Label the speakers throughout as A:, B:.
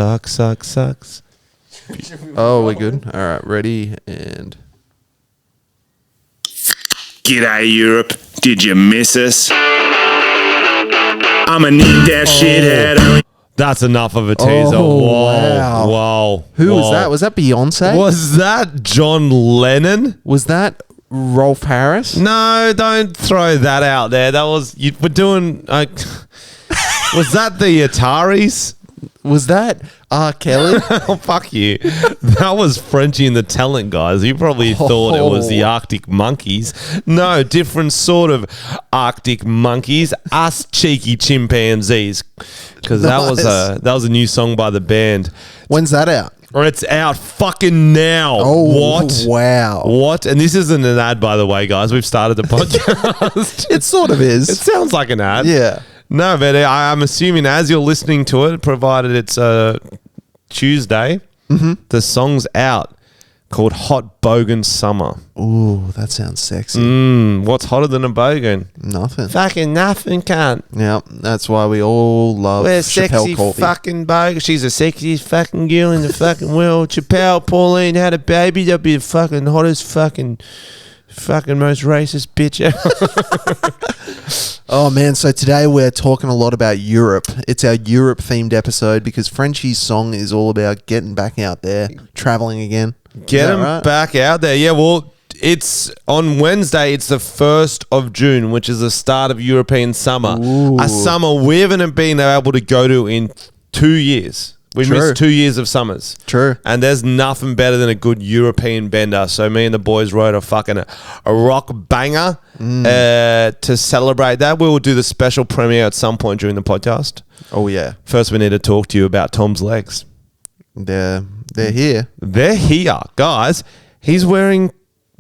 A: Sucks. Oh, we're good. All right, ready and.
B: G'day Europe, did you miss us? I'm a need that shithead.
A: That's enough of a teaser.
C: Oh,
A: Whoa.
C: wow. Who was that? Was that Beyonce?
A: Was that John Lennon?
C: Was that Rolf Harris?
A: No, don't throw that out there. That was you were doing. Was that the Ataris?
C: Was that R. Kelly?
A: Oh, fuck you. That was Frenchy and the Talent Guys. You probably thought it was the Arctic Monkeys. No, different sort of Arctic monkeys. Us cheeky chimpanzees. Because that was a new song by the band.
C: When's that out?
A: Or it's out fucking now.
C: Oh,
A: what?
C: Wow.
A: What? And this isn't an ad, by the way, guys. We've started the podcast.
C: It sort of is.
A: It sounds like an ad.
C: Yeah.
A: No, but I'm assuming as you're listening to it, provided it's Tuesday, the song's out called Hot Bogan Summer.
C: Ooh, that sounds sexy.
A: What's hotter than a bogan?
C: Nothing.
A: Fucking nothing, cunt.
C: Yeah, that's why we all love
A: We're
C: Chappelle
A: sexy
C: Coffee.
A: fucking bogan. She's the sexiest fucking girl in the fucking world. Chappelle, Pauline had a baby. That'd be the fucking hottest fucking most racist bitch ever.
C: Oh man, so today we're talking a lot about Europe. It's our Europe themed episode because Frenchy's song is all about getting back out there, traveling again.
A: Get them back out there. Yeah, well, it's on Wednesday. It's the 1st of June, which is the start of European summer.
C: Ooh.
A: A summer we haven't been able to go to in 2 years. We missed 2 years of summers.
C: True.
A: And there's nothing better than a good European bender. So me and the boys wrote a rock banger to celebrate that. We will do the special premiere at some point during the podcast.
C: Oh yeah.
A: First, we need to talk to you about Tom's legs.
C: They're here.
A: They're here. Guys, he's wearing...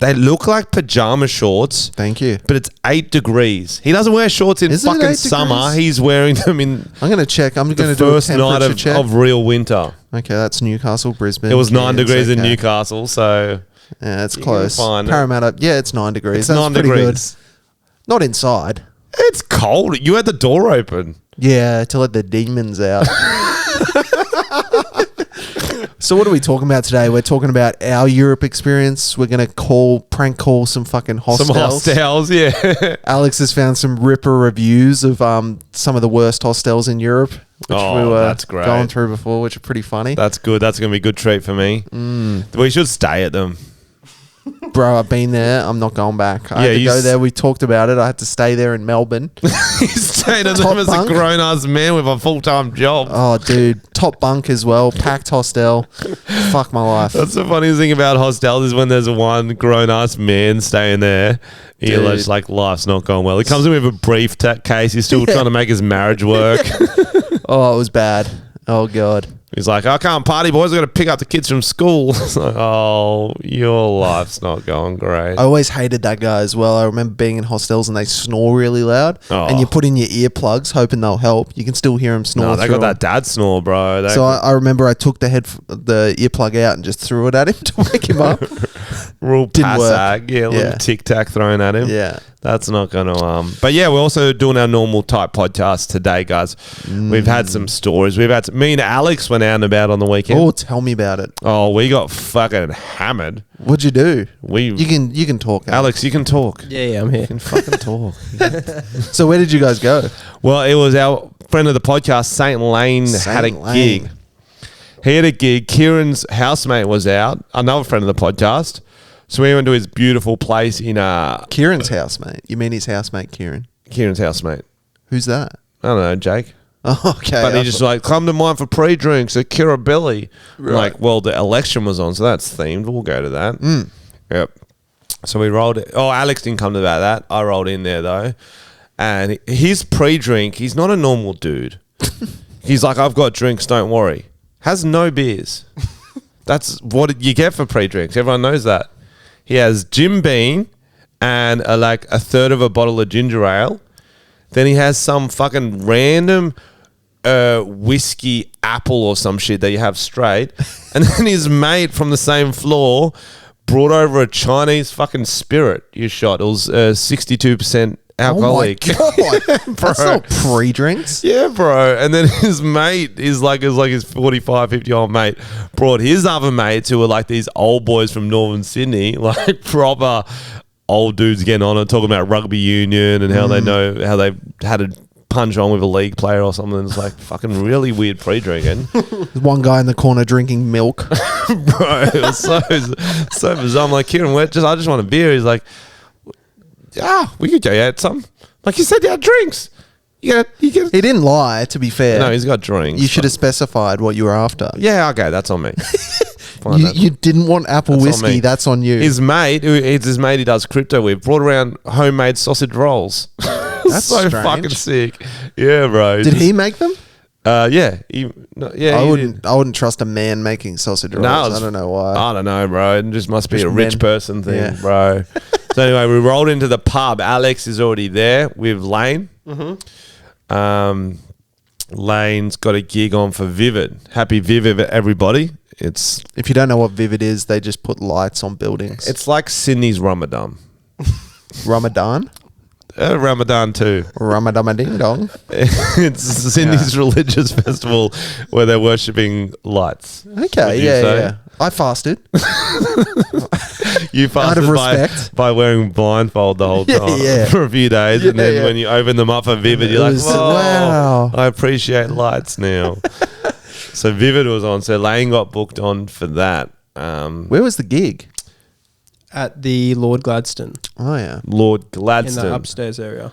A: They look like pajama shorts.
C: Thank you.
A: But it's 8 degrees. He doesn't wear shorts in fucking summer. He's wearing them in
C: I'm going to check. I'm going to do a
A: first night
C: temperature check.
A: of real winter.
C: Okay, that's Newcastle, Brisbane.
A: It was 9
C: Cairns,
A: degrees in
C: okay.
A: Newcastle, so...
C: Yeah, it's
A: you
C: close.
A: can find it.
C: Parramatta, yeah, it's 9 degrees.
A: It's
C: That's
A: 9
C: pretty
A: degrees.
C: good. Not inside.
A: It's cold. You had the door open.
C: Yeah, to let the demons out. So what are we talking about today? We're talking about our Europe experience. We're going to prank call some fucking hostels.
A: Some hostels, yeah.
C: Alex has found some ripper reviews of some of the worst hostels in Europe, which we were
A: that's great.
C: going through before, which are pretty funny.
A: That's good. That's going to be a good treat for me. We should stay at them.
C: Bro, I've been there. I'm not going back. I had to go there. We talked about it. I had to stay there in Melbourne.
A: You stayed at
C: Top
A: them as
C: bunk.
A: a grown-ass man with a full-time job.
C: Oh, dude. Top bunk as well. Packed hostel. Fuck my life.
A: That's the funniest thing about hostels is when there's one grown-ass man staying there. You're
C: Dude.
A: just like, life's not going well. He comes in with a briefcase. He's still trying to make his marriage work.
C: Oh, it was bad. Oh, God.
A: He's like, I can't party, boys. I've got to pick up the kids from school. It's like, oh, your life's not going great.
C: I always hated that guy as well. I remember being in hostels and they snore really loud.
A: Oh.
C: And you put in your earplugs hoping they'll help. You can still hear them snore.
A: No, they
C: through
A: got that
C: 'em.
A: dad snore, bro.
C: So I remember I took the earplug out and just threw it at him to wake him up.
A: Real
C: Didn't work.
A: passag. Yeah, a little
C: Yeah.
A: tic-tac thrown at him.
C: Yeah.
A: That's not going to... But yeah, we're also doing our normal type podcast today, guys. We've had some stories. Me and Alex went out and about on the weekend.
C: Oh, tell me about it.
A: Oh, we got fucking hammered.
C: What'd you do?
A: You
C: You can talk,
A: Alex, you can talk.
D: Yeah, I'm here.
A: You can fucking talk.
C: So where did you guys go?
A: Well, it was our friend of the podcast, Saint Lane, had a
C: Saint Lane.
A: gig. He had a gig. Kieran's housemate was out, another friend of the podcast. So we went to his beautiful place in
C: Kieran's housemate. You mean his housemate, Kieran?
A: Kieran's housemate.
C: Who's that?
A: I don't know, Jake.
C: Oh, okay.
A: But he just like, come to mine for pre-drinks at Kirribilli.
C: Right.
A: Like, well, the election was on, so that's themed. We'll go to that. Yep. So we rolled it. Oh, Alex didn't come to that. I rolled in there, though. And his pre-drink, he's not a normal dude. He's like, I've got drinks, don't worry. Has no beers. That's what you get for pre-drinks. Everyone knows that. He has Jim Beam and a third of a bottle of ginger ale. Then he has some fucking random whiskey apple or some shit that you have straight. And then his mate from the same floor brought over a Chinese fucking spirit you shot. It was 62% alcoholic.
C: Oh my God. That's not pre-drinks.
A: Yeah, bro. And then his mate is like his 45, 50-year-old mate brought his other mates who were like these old boys from Northern Sydney, like proper old dudes getting on and talking about rugby union and how they know how they had a punch on with a league player or something. It's like fucking really weird pre-drinking.
C: There's one guy in the corner drinking milk.
A: Bro, it was so bizarre. I'm like, Kieran, I just want a beer. He's like, we could go out some. Like, you said you had drinks. You get.
C: He didn't lie, to be fair.
A: No, he's got drinks.
C: You should have specified what you were after.
A: Yeah, okay, that's on me.
C: You didn't want apple whiskey. That's on you.
A: His mate, he does crypto with, brought around homemade sausage rolls.
C: That's
A: so
C: strange.
A: fucking sick. Yeah, bro.
C: Did he make them?
A: Yeah.
C: I wouldn't trust a man making sausage rolls. I don't know why.
A: I don't know, bro. It just must be a rich person thing,
C: Yeah.
A: bro. So anyway, we rolled into the pub. Alex is already there with Lane. Lane's got a gig on for Vivid. Happy Vivid, everybody.
C: If you don't know what Vivid is, they just put lights on buildings.
A: It's like Sydney's Ramadan.
C: Ramadan?
A: Ramadan too.
C: Ramadan ding dong.
A: It's Sydney's religious festival where they're worshipping lights.
C: Okay, yeah. I fasted.
A: You fasted
C: Out of respect.
A: by wearing blindfold the whole time for a few days, and then when you open them up for Vivid, you're like, whoa,
C: wow.
A: I appreciate lights now. So Vivid was on, so Lane got booked on for that.
C: Where was the gig?
D: At the Lord Gladstone.
C: Oh, yeah.
A: Lord
D: In
A: Gladstone.
D: the upstairs area.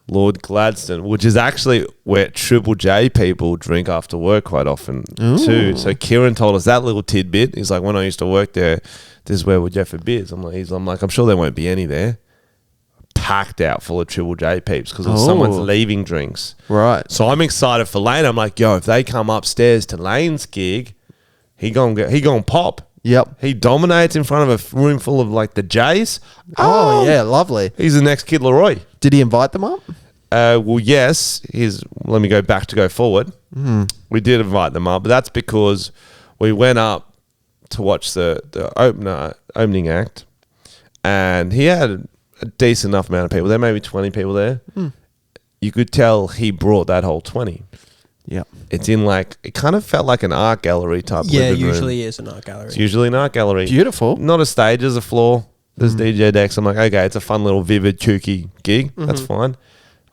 A: Lord Gladstone, which is actually where Triple J people drink after work quite often too. So Kieran told us that little tidbit. He's like, when I used to work there, this is where we'd go for beers. I'm like, I'm sure there won't be any there. Packed out full of Triple J peeps because someone's leaving drinks.
C: Right.
A: So I'm excited for Lane. I'm like, yo, if they come upstairs to Lane's gig, he gonna pop.
C: Yep.
A: He dominates in front of a room full of like the Jays.
C: Oh, yeah, lovely.
A: He's the next Kid Leroy.
C: Did he invite them up?
A: Well, yes. Let me go back to go forward. We did invite them up, but that's because we went up to watch the opening act, and he had a decent enough amount of people. There may be 20 people there. You could tell he brought that whole 20.
C: Yeah.
A: It's in it kind of felt like an art gallery type
D: Yeah,
A: living room.
D: usually is an art gallery.
A: It's usually an art gallery.
C: Beautiful.
A: Not a stage, there's a floor. There's DJ decks. I'm like, okay, it's a fun little Vivid, kooky gig. That's fine.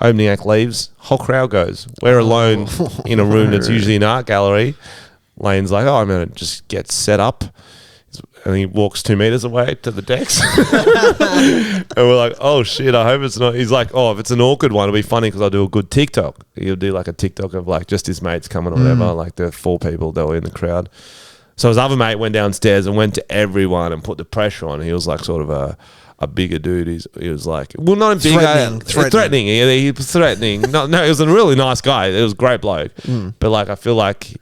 A: Opening act leaves. Whole crowd goes. We're alone in a room that's usually an art gallery. Lane's like, I'm going to just get set up. And he walks 2 meters away to the decks. And we're like, oh shit, I hope it's not. He's like, oh, if it's an awkward one, it'll be funny because I'll do a good TikTok. He'll do like a TikTok of like just his mates coming or whatever. Like the 4 people that were in the crowd. So his other mate went downstairs and went to everyone and put the pressure on. He was like sort of a bigger dude. He was like, well, not a big threatening. He was threatening. No, he was a really nice guy. It was a great bloke. But like, I feel like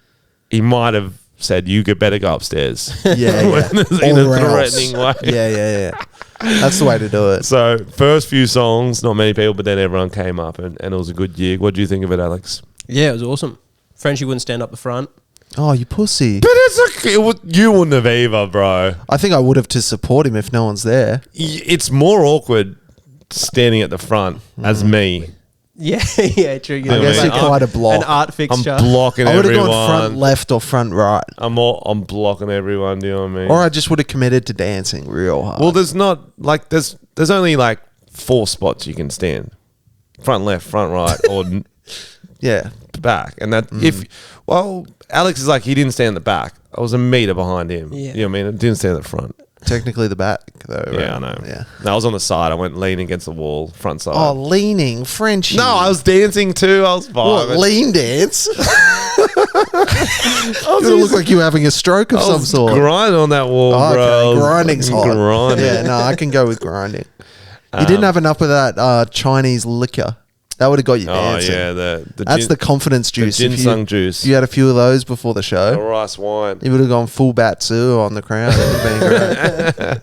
A: he might have said, you better go upstairs.
C: Yeah.
A: In a threatening way.
C: Yeah. That's the way to do it.
A: So first few songs, not many people, but then everyone came up and it was a good gig. What do you think of it, Alex?
D: Yeah, it was awesome. Frenchy wouldn't stand up the front.
C: Oh, you pussy.
A: But you wouldn't have either, bro.
C: I think I would have to support him if no one's there.
A: It's more awkward standing at the front as me.
D: Yeah, true.
A: I guess
C: you're quite a block.
D: An art fixture.
A: I'm blocking
C: I would have
A: everyone.
C: gone front left or front right.
A: I'm blocking everyone. Do you know what I mean?
C: Or I just would have committed to dancing real hard.
A: Well, there's only like 4 spots you can stand: front left, front right, or
C: yeah,
A: back. And that Alex is like, he didn't stand at the back. I was a meter behind him.
D: Yeah.
A: You know what I mean? I didn't stand at the front.
C: technically the back though. Right?
A: Yeah, I know.
C: Yeah.
A: No, I was on the side. I went leaning against the wall, front side.
C: Oh, leaning Frenchy.
A: No, I was dancing too. I was
C: What,
A: vibing.
C: lean dance? You look like you were having a stroke of
A: I
C: some
A: was
C: sort.
A: grinding on that wall,
C: Oh,
A: bro. I
C: okay,
A: was
C: grinding's hot.
A: grinding.
C: Yeah, no, I can go with grinding. You didn't have enough of that Chinese liquor. That would have got you
A: Oh
C: dancing.
A: yeah,
C: That's the confidence juice.
A: The
C: If
A: ginseng juice.
C: If you had a few of those before the
A: The
C: show,
A: rice wine.
C: you would have gone full Batsu on the crowd. It would have been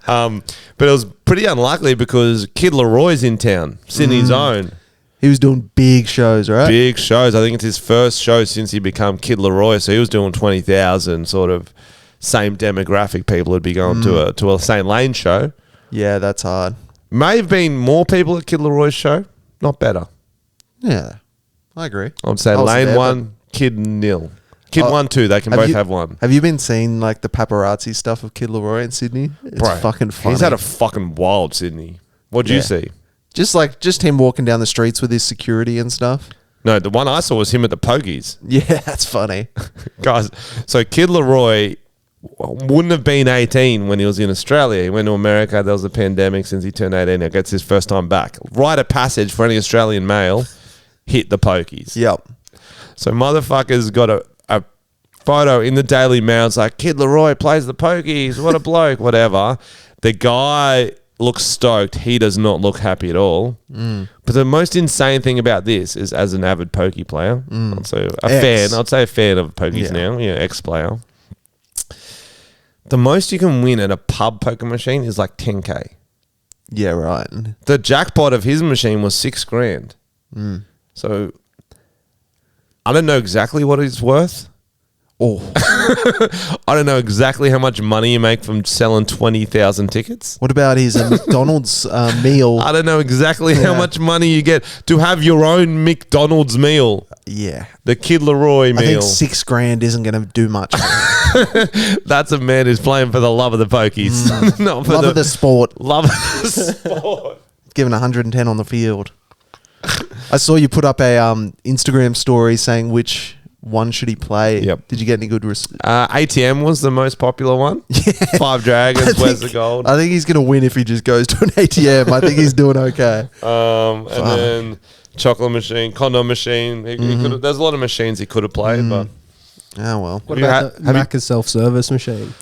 C: great.
A: But it was pretty unlikely because Kid Leroy's in town, Sydney's own.
C: He was doing big shows, right?
A: Big shows. I think it's his first show since he became Kid Leroy. So he was doing 20,000 sort of same demographic people would be going to a St. Lane show.
C: Yeah, that's hard.
A: May have been more people at Kid Leroy's show, not better.
C: Yeah, I agree.
A: I'd say
C: I was
A: Lane
C: there,
A: 1, Kid 0. Kid 1, 2, they can
C: Have
A: both
C: you-
A: have one.
C: Have you been seeing like the paparazzi stuff of Kid Leroy in Sydney? It's
A: Bro,
C: fucking funny.
A: He's had a fucking wild Sydney. What'd you
C: Yeah.
A: see?
C: just him walking down the streets with his security and stuff.
A: No, the one I saw was him at the Pokies.
C: Yeah, that's funny.
A: Guys, so Kid Leroy wouldn't have been 18 when he was in Australia. He went to America. There was a pandemic since he turned 18. It gets his first time back. Rite of passage for any Australian male, hit the Pokies.
C: Yep.
A: So motherfuckers got a photo in the Daily Mail. It's like, Kid Leroy plays the Pokies. What a bloke. Whatever. The guy looks stoked. He does not look happy at all. But the most insane thing about this is, as an avid pokey player, I'd say I'd say a fan of pokies now, ex-player. The most you can win at a pub poker machine is like 10K.
C: Yeah, right.
A: The jackpot of his machine was $6,000. So I don't know exactly what it's worth.
C: Oh,
A: I don't know exactly how much money you make from selling 20,000 tickets.
C: what about his McDonald's meal?
A: I don't know exactly how much money you get to have your own McDonald's meal.
C: Yeah,
A: The Kid Leroy
C: I think
A: meal.
C: $6,000 isn't going to do much.
A: That's a man who's playing for the love of the pokies. Not for
C: Love of the sport.
A: love of the sport.
C: Given 110 on the field. I saw you put up a Instagram story saying which one should he play.
A: Yep.
C: Did you get any good?
A: ATM was the most popular one. Yeah. 5 Dragons, where's the gold?
C: I think he's going to win if he just goes to an ATM. I think he's doing okay.
A: And then chocolate machine, condom machine. He could've, there's a lot of machines he could have played, but
C: Oh, well.
D: What
A: You
D: about
A: ha-
D: the Macca's self-service machine?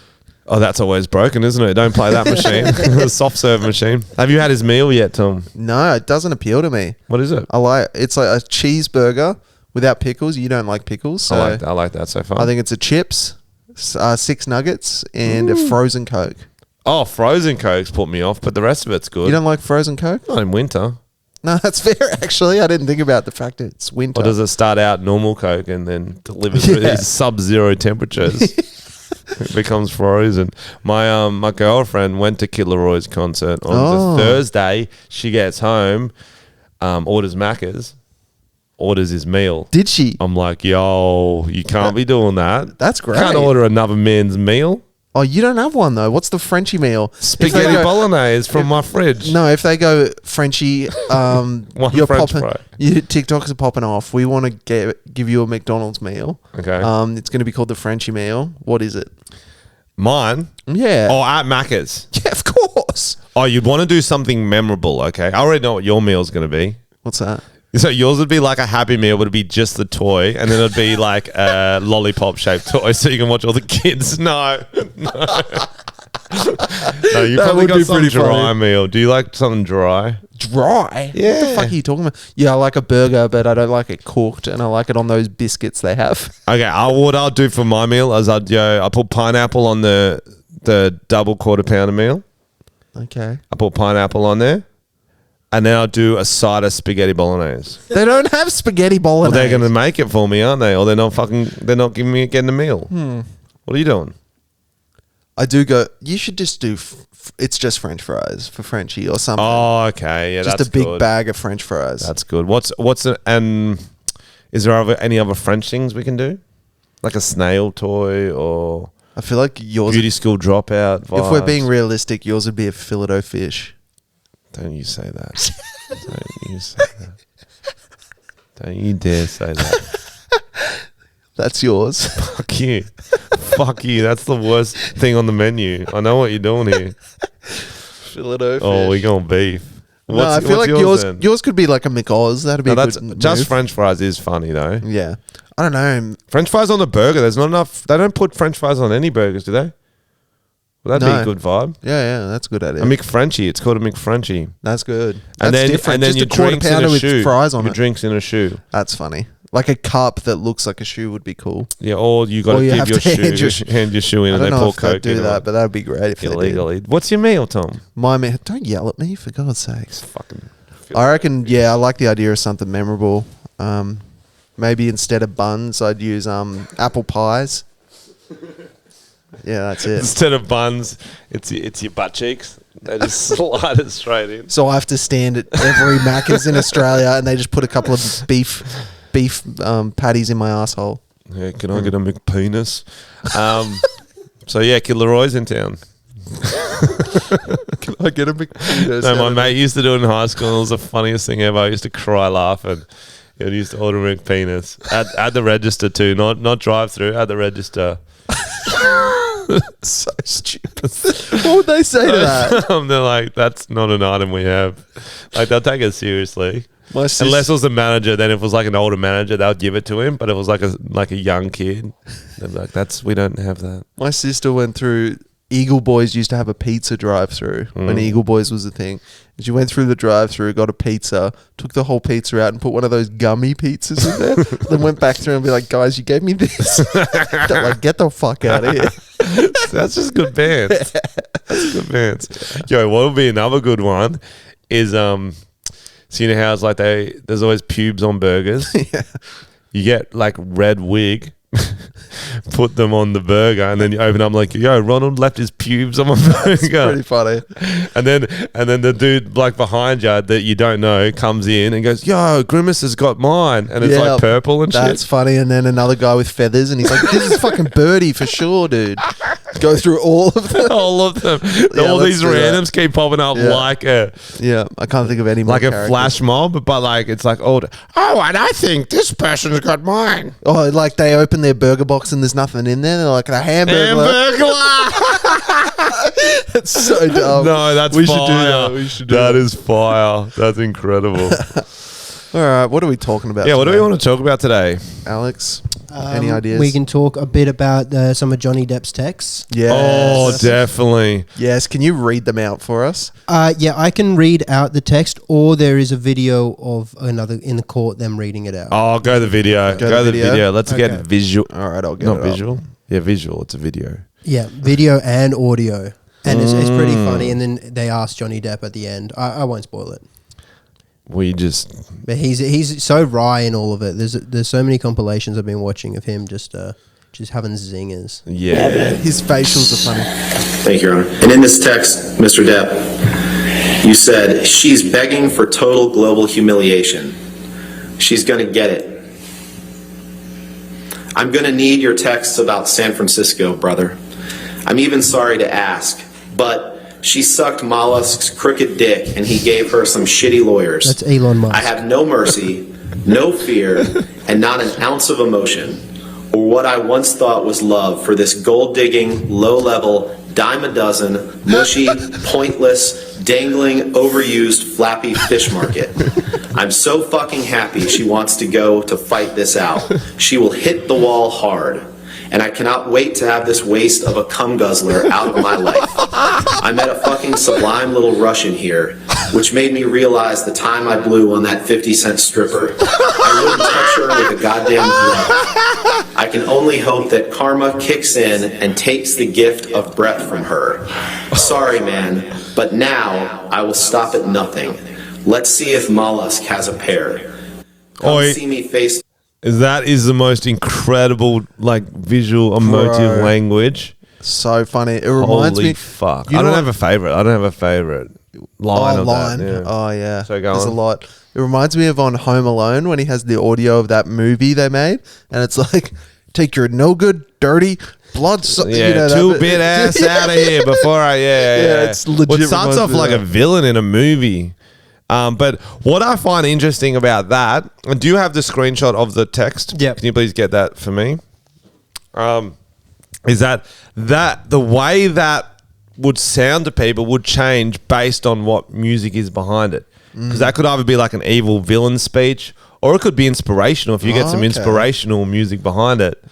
A: that's always broken, isn't it? Don't play that machine. The soft serve machine. Have you had his meal yet, Tom?
C: No, it doesn't appeal to me.
A: What is it?
C: It's like a cheeseburger without pickles. You don't like pickles, so
A: I like that so far.
C: I think it's a chips, 6 nuggets, and a frozen Coke.
A: Oh, frozen Cokes put me off, but the rest of it's good.
C: You don't like frozen Coke?
A: Not in winter.
C: No, that's fair. Actually, I didn't think about the fact that it's winter.
A: Or does it start out normal Coke and then delivers through these sub-zero temperatures? It becomes frozen. My girlfriend went to Kid Leroy's concert on the Thursday. She gets home, orders Macca's, orders his meal.
C: Did she?
A: I'm like, yo, you can't be doing that.
C: That's great.
A: Can't order another man's meal.
C: Oh, you don't have one though. What's the Frenchy meal?
A: Spaghetti bolognese from my fridge.
C: No, if they go Frenchy, you're
A: French
C: popping.
A: fry.
C: Your TikToks are popping off. We want to give you a McDonald's meal.
A: Okay.
C: It's going to be called the Frenchy meal. What is it?
A: Mine?
C: Yeah.
A: Oh, at Macca's.
C: Yeah, of course.
A: Oh, you'd want to do something memorable, okay? I already know what your meal's going to be.
C: What's that?
A: So yours would be like a Happy Meal, but it'd be just the toy, and then it'd be like a lollipop-shaped toy, so you can watch all the kids. No, you probably
C: would
A: got
C: be
A: some
C: pretty
A: dry
C: funny.
A: meal. Do you like something dry?
C: Dry?
A: Yeah.
C: What the fuck are you talking about? Yeah, I like a burger, but I don't like it cooked, and I like it on those biscuits they have.
A: Okay, what I'll do for my meal is I put pineapple on the double quarter pounder meal.
C: Okay.
A: I put pineapple on there, and then I'll do a side of spaghetti bolognese.
C: They don't have spaghetti
A: Well,
C: bolognese.
A: they're going to make it for me, aren't they? Or they're not getting a meal. What are you doing?
C: I do go. You should just do. It's just French fries for Frenchy or something.
A: Oh, okay. Yeah,
C: just
A: that's
C: a big
A: good.
C: bag of French fries.
A: That's good. Is there any other French things we can do? Like a snail toy or
C: I feel like yours.
A: beauty school dropout vibes?
C: If we're being realistic, yours would be a fillet fish.
A: Don't you say that. Don't you say that. Don't you dare say that.
C: That's yours.
A: Fuck you. Fuck you. That's the worst thing on the menu. I know what you're doing here.
C: Fillet fish.
A: Oh, we're going beef.
C: No, I feel like
A: then?
C: yours could be like a McOz. That'd be
A: No,
C: a
A: that's
C: good
A: just
C: move.
A: French fries is funny though.
C: Yeah. I don't know.
A: French fries on the burger. There's not enough. They don't put French fries on any burgers, do they? Well, that'd be
C: No.
A: a good vibe.
C: Yeah, that's good at it.
A: A McFrenchy. It's called a McFrenchy.
C: That's good.
A: And
C: That's
A: then
C: different.
A: and then
C: Just
A: your
C: a quarter
A: drinks in
C: pounder
A: a
C: with
A: shoe.
C: fries on
A: your
C: it.
A: drinks in a shoe.
C: That's funny. Like a cup that looks like a shoe would be cool.
A: Yeah, or you got
C: Or
A: to
C: you
A: give
C: have
A: your
C: to
A: shoe, hand your shoe in,
C: I
A: and
C: don't
A: they
C: know
A: pour
C: if they'd
A: coke
C: do
A: in
C: that, but that'd be great if they did.
A: illegally. What's your meal, Tom?
C: My man, don't yell at me for God's sakes.
A: Fucking.
C: I reckon. Yeah, I like the idea of something memorable. Maybe instead of buns, I'd use apple pies. Yeah, that's it.
A: Instead of buns, it's your butt cheeks. They just slide it straight in.
C: So I have to stand at every Macca's in Australia, and they just put a couple of beef patties in my asshole.
A: Yeah, can I get a McPenis? So yeah, Kid Leroy's in town.
C: Can I get a McPenis?
A: No, my mate used to do it in high school. It was the funniest thing ever. I used to cry laughing. He used to order McPenis at the register too, not drive through, at the register.
C: So stupid. What would they say to that?
A: They're like, that's not an item we have. Like, they'll take it seriously. Unless it was the manager, then if it was like an older manager, they'll give it to him. But if it was like a young kid, they'd be like, we don't have that.
C: My sister went through. Eagle Boys used to have a pizza drive-through when Eagle Boys was a thing. And she went through the drive-through, got a pizza, took the whole pizza out and put one of those gummy pizzas in there. Then went back through and be like, guys, you gave me this. They're like, get the fuck out of here.
A: That's just good bands. That's good bands. Yo, what would be another good one is so you know how it's like there's always pubes on burgers.
C: Yeah.
A: You get like red wig, put them on the burger, and then you open up like, yo, Ronald left his pubes on my burger.
C: It's pretty funny.
A: And then the dude like behind you that you don't know comes in and goes, yo, Grimace has got mine, and it's like purple and
C: That's
A: shit.
C: funny. And then another guy with feathers, and he's like, this is fucking Birdie for sure, dude. Go through all of them.
A: All of them.
C: Yeah,
A: All
C: let's
A: these
C: do that.
A: randoms keep popping up like a
C: Yeah, I can't think of any more
A: like a
C: characters.
A: flash mob, but like it's like old. Oh, and I think this person's got mine.
C: Oh, like they open their burger box and there's nothing in there. They're like, a hamburger. That's so dumb.
A: No, that's
C: we
A: fire.
C: should do that. We should do
A: That is fire. That's incredible.
C: All right, what are we talking about?
A: Yeah, what do we
C: today?
A: want to talk about today?
C: Alex? Any ideas?
D: We can talk a bit about some of Johnny Depp's texts.
C: Yes.
A: Oh, definitely.
C: Yes. Can you read them out for us?
D: Yeah, I can read out the text, or there is a video of another in the court them reading it out.
A: Oh, go the video. Go the video. Let's
D: Okay.
A: get visual.
C: All right, I'll get
A: Not
C: it up.
A: visual. Yeah, visual. It's a video.
D: Yeah, video and audio, and it's pretty funny. And then they ask Johnny Depp at the end. I won't spoil it,
A: We just
D: but he's so wry in all of it. There's so many compilations I've been watching of him just having zingers.
A: yeah.
C: His facials are funny.
E: Thank you, Your Honor. And in this text, Mr. Depp, you said, she's begging for total global humiliation. She's going to get it. I'm going to need your texts about San Francisco, brother. I'm even sorry to ask, but she sucked Mollusk's crooked dick and he gave her some shitty lawyers.
D: That's Elon Musk.
E: I have no mercy, no fear, and not an ounce of emotion, or what I once thought was love for this gold-digging, low-level, dime-a-dozen, mushy, pointless, dangling, overused, flappy fish market. I'm so fucking happy she wants to go to fight this out. She will hit the wall hard. And I cannot wait to have this waste of a cum guzzler out of my life. I met a fucking sublime little Russian here, which made me realize the time I blew on that 50-cent stripper. I wouldn't touch her with a goddamn glove. I can only hope that karma kicks in and takes the gift of breath from her. Sorry, man, but now I will stop at nothing. Let's see if Mollusk has a pair. Come see me face...
A: That is the most incredible, like, visual, emotive language.
C: So funny. It reminds
A: Holy
C: me.
A: fuck.
C: You
A: I
C: know
A: don't
C: what-
A: have a favorite. Line of
C: line.
A: that. Yeah.
C: Oh yeah.
A: So go
C: There's
A: on.
C: a lot. It reminds me of on Home Alone when he has the audio of that movie they made, and it's like, take your no good, dirty, blood.
A: Yeah, two-bit ass out of here before I. Yeah.
C: It's legit
A: Well, it starts
C: reminds
A: off
C: me of
A: like
C: that.
A: a villain in a movie. But what I find interesting about that, and do you have the screenshot of the text?
D: Yep.
A: Can you please get that for me? Is that the way that would sound to people would change based on what music is behind it. Because that could either be like an evil villain speech, or it could be inspirational if you get some
C: Okay.
A: inspirational music behind it.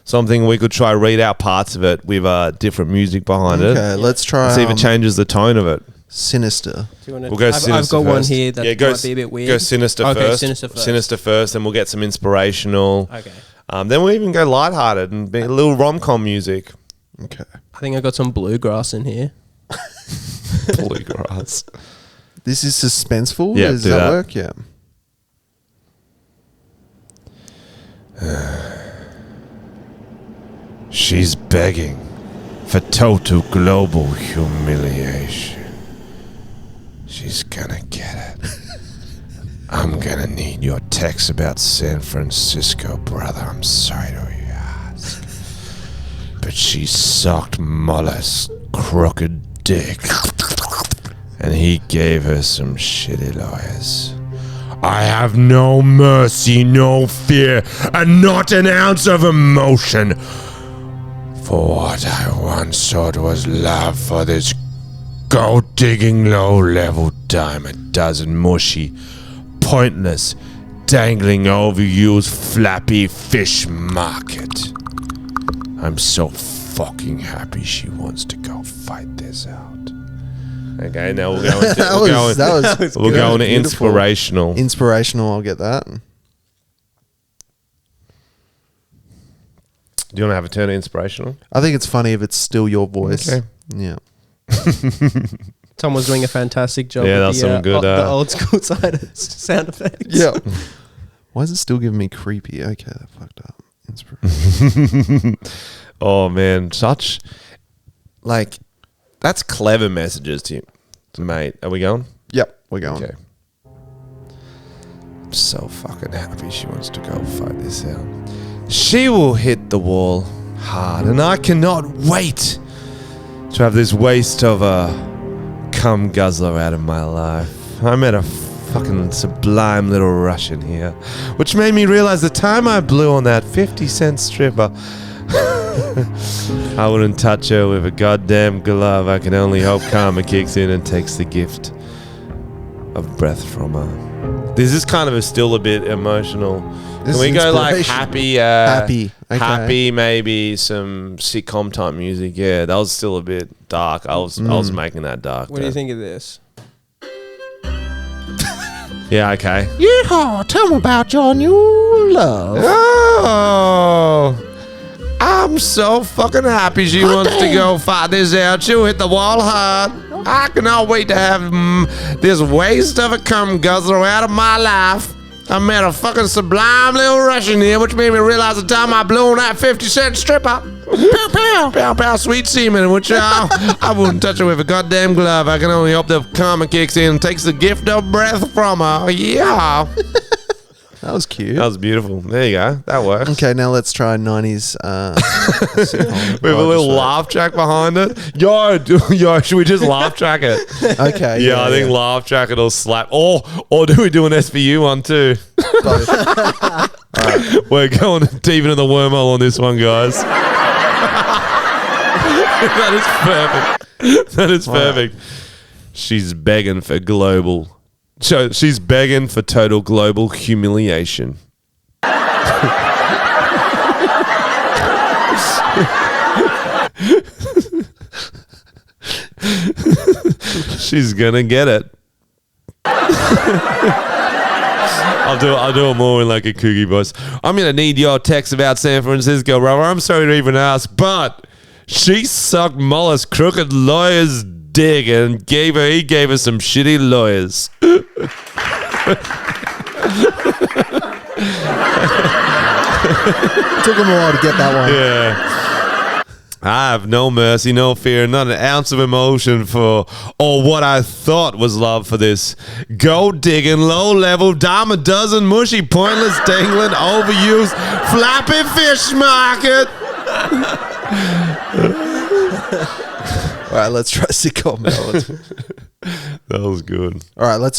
A: Something we could try read out parts of it with different music behind it.
C: Okay, let's try.
A: See if it changes the tone of it.
C: Sinister.
D: Do you wanna-
A: We'll go
D: I've
A: Sinister
D: got one
A: first.
D: here that might be a bit weird.
A: Go Sinister
D: Okay,
A: first.
D: Sinister first.
A: Then we'll get some inspirational.
D: Okay.
A: Then we'll even go lighthearted and be a little rom-com music.
C: Okay.
D: I think I got some bluegrass in here.
A: Bluegrass.
C: This is suspenseful.
A: Yeah,
C: Does
A: do
C: that
A: that.
C: work? Yeah.
A: She's begging for total global humiliation. She's gonna get it. I'm gonna need your text about San Francisco, brother. I'm sorry to ask. But she sucked Muller's crooked dick. And he gave her some shitty lawyers. I have no mercy, no fear, and not an ounce of emotion. For what I once thought was love for this gold-digging, low-level dime a dozen mushy, pointless, dangling overused flappy fish market. I'm so fucking happy she wants to go fight this out. Okay, now we'll go into we'll go into inspirational.
C: Inspirational, I'll get that.
A: Do you want to have a turn of inspirational?
C: I think it's funny if it's still your voice.
A: Okay.
C: Yeah.
D: Tom was doing a fantastic job
A: Yeah,
D: with
A: that's some good,
D: the old school side of sound effects.
C: Yeah. Why is it still giving me creepy? Okay, that fucked up. Inspiration.
A: Oh man, such like that's clever messages to you, mate. Are we going?
C: Yep, we're going.
A: Okay. I'm so fucking happy she wants to go fight this out. She will hit the wall hard, and I cannot wait to have this waste of a cum guzzler out of my life. I met a fucking sublime little Russian here, which made me realize the time I blew on that 50-cent stripper, I wouldn't touch her with a goddamn glove. I can only hope karma kicks in and takes the gift of breath from her. This is kind of still a bit emotional.
C: This
A: Can we
C: is
A: go like
C: inspiration.
A: happy?
C: Happy. Okay.
A: Happy, maybe some sitcom type music. Yeah, that was still a bit dark. I was making that dark.
D: What do you think of this?
A: Yeah, okay.
C: Yeehaw, tell me about your new love.
A: Oh, I'm so fucking happy she wants to go fight this out. She'll hit the wall hard. I cannot wait to have this waste of a cum guzzler out of my life. I met a fucking sublime little Russian here, which made me realize the time I blew on that 50-cent stripper. Pow, pow, pow, pow, sweet semen, which I wouldn't touch her with a goddamn glove. I can only hope the karma kicks in and takes the gift of breath from her. Yeah.
C: That was cute.
A: That was beautiful. There you go. That works.
C: Okay, now let's try 90s.
A: With a little laugh track behind it. Yo, should we just laugh track it?
C: Okay.
A: Yeah, I think laugh track it'll slap. Or do we do an SVU one too? Right. We're going deep into the wormhole on this one, guys. That is perfect. That is perfect. She's begging for global. So she's begging for total global humiliation. She's gonna get it. I'll do it more in like a kooky voice. I'm gonna need your text about San Francisco, brother. I'm sorry to even ask, but she sucked Muller's crooked lawyer's dick and he gave her some shitty lawyers.
C: Took him a while to get that one.
A: Yeah. I have no mercy, no fear, not an ounce of emotion for, or what I thought was love for this gold-digging, low-level, dime a dozen, mushy, pointless, dangling, overused, flappy fish market.
C: All right, let's try sitcom.
A: That was good.
C: All right, we'll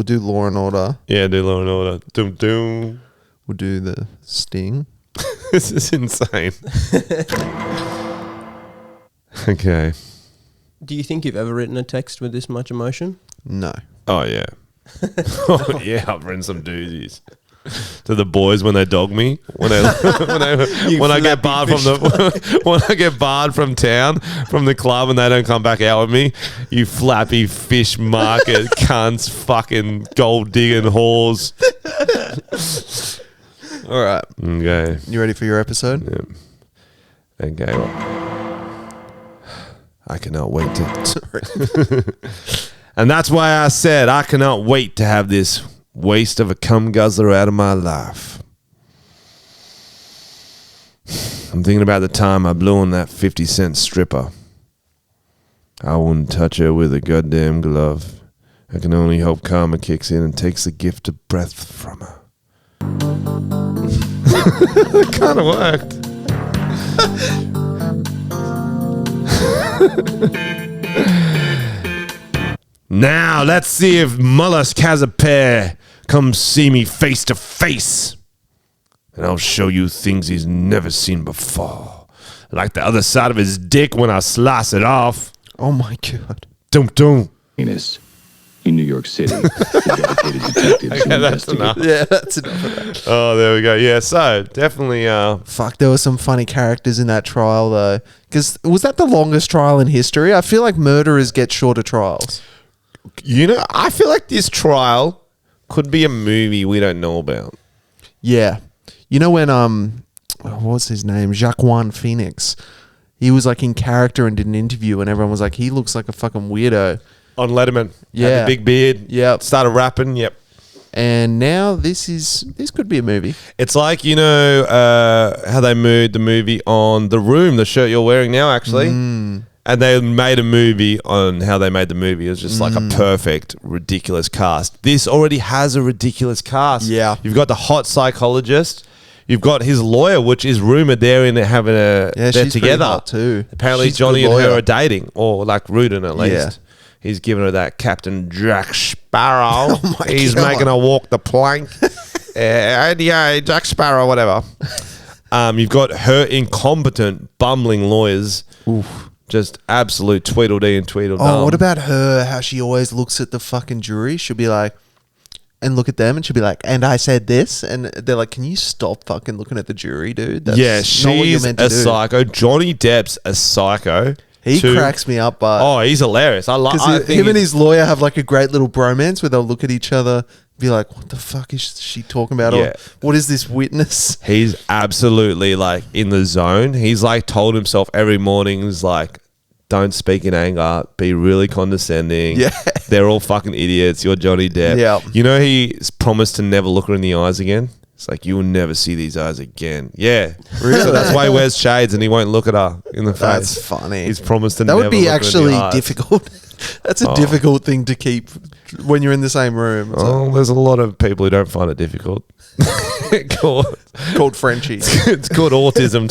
C: do Law and Order.
A: Yeah, do Law and Order. Doom, doom.
C: We'll do the Sting.
A: This is insane. Okay.
D: Do you think you've ever written a text with this much emotion?
C: No.
A: Oh, yeah. Oh, yeah, I've written some doozies. To the boys when they dog me, when I get barred from when I get barred from town, from the club, and they don't come back out with me, you flappy fish market cunts, fucking gold digging whores.
C: All right.
A: Okay.
C: You ready for your episode?
A: Yeah. Okay. Well, I cannot wait to.
C: Sorry.
A: And that's why I said I cannot wait to have this waste of a cum guzzler out of my life. I'm thinking about the time I blew on that 50-cent stripper. I wouldn't touch her with a goddamn glove. I can only hope karma kicks in and takes the gift of breath from her. It kind of worked. Now, let's see if Mollusk has a pair. Come see me face to face, and I'll show you things he's never seen before. Like the other side of his dick when I slice it off.
C: Oh my God.
A: Dum.
F: In New York City, dedicated detectives
A: Okay, that's enough.
C: Yeah, that's enough of that.
A: Oh, there we go. Yeah, so definitely.
C: Fuck, there were some funny characters in that trial though. Because was that the longest trial in history? I feel like murderers get shorter trials.
A: You know, I feel like this trial could be a movie we don't know about.
C: Yeah. You know when what's his name? Joaquin Phoenix. He was like in character and did an interview and everyone was like, he looks like a fucking weirdo.
A: On Letterman.
C: Yeah.
A: Had the big beard.
C: Yep.
A: Started rapping. Yep.
C: And now this could be a movie.
A: It's like, you know, how they made the movie on The Room, the shirt you're wearing now, actually. And they made a movie on how they made the movie. It was just like a perfect, ridiculous cast. This already has a ridiculous cast.
C: Yeah.
A: You've got the hot psychologist. You've got his lawyer, which is rumored they're having they're
C: she's pretty
A: together.
C: hot too.
A: Apparently
C: She's a
A: Johnny
C: good
A: and her
C: lawyer.
A: are dating, or like rooting at least.
C: Yeah.
A: He's giving her that Captain Jack Sparrow.
C: Oh my
A: He's
C: God.
A: making her walk the plank. Yeah, Jack Sparrow, whatever. You've got her incompetent, bumbling lawyers.
C: Oof.
A: Just absolute Tweedledee and Tweedledum.
C: Oh, what about her? How she always looks at the fucking jury. She'll be like, and look at them, and she'll be like, and I said this, and they're like, can you stop fucking looking at the jury, dude? That's
A: Yeah,
C: not what you're
A: she's
C: meant to
A: a
C: do.
A: psycho. Johnny Depp's a psycho.
C: He
A: too.
C: cracks me up, but
A: Oh, he's hilarious. I
C: because
A: think
C: him and his lawyer have like a great little bromance where they'll look at each other, be like, what the fuck is she talking about?
A: Yeah.
C: Or what is this witness?
A: He's absolutely like in the zone. He's like told himself every morning, is like, don't speak in anger, be really condescending.
C: Yeah.
A: They're all fucking idiots. You're Johnny Depp.
C: Yeah.
A: You know, he's promised to never look her in the eyes again. It's like, you will never see these eyes again. Yeah.
C: Really?
A: So that's why he wears shades and he won't look at her in the face.
C: That's funny.
A: He's promised to
C: That
A: never
C: would be
A: look her in
C: actually
A: the eyes.
C: difficult. That's a difficult thing to keep when you're in the same room. It's
A: Oh, there's a lot of people who don't find it difficult.
C: called Frenchy.
A: It's called autism.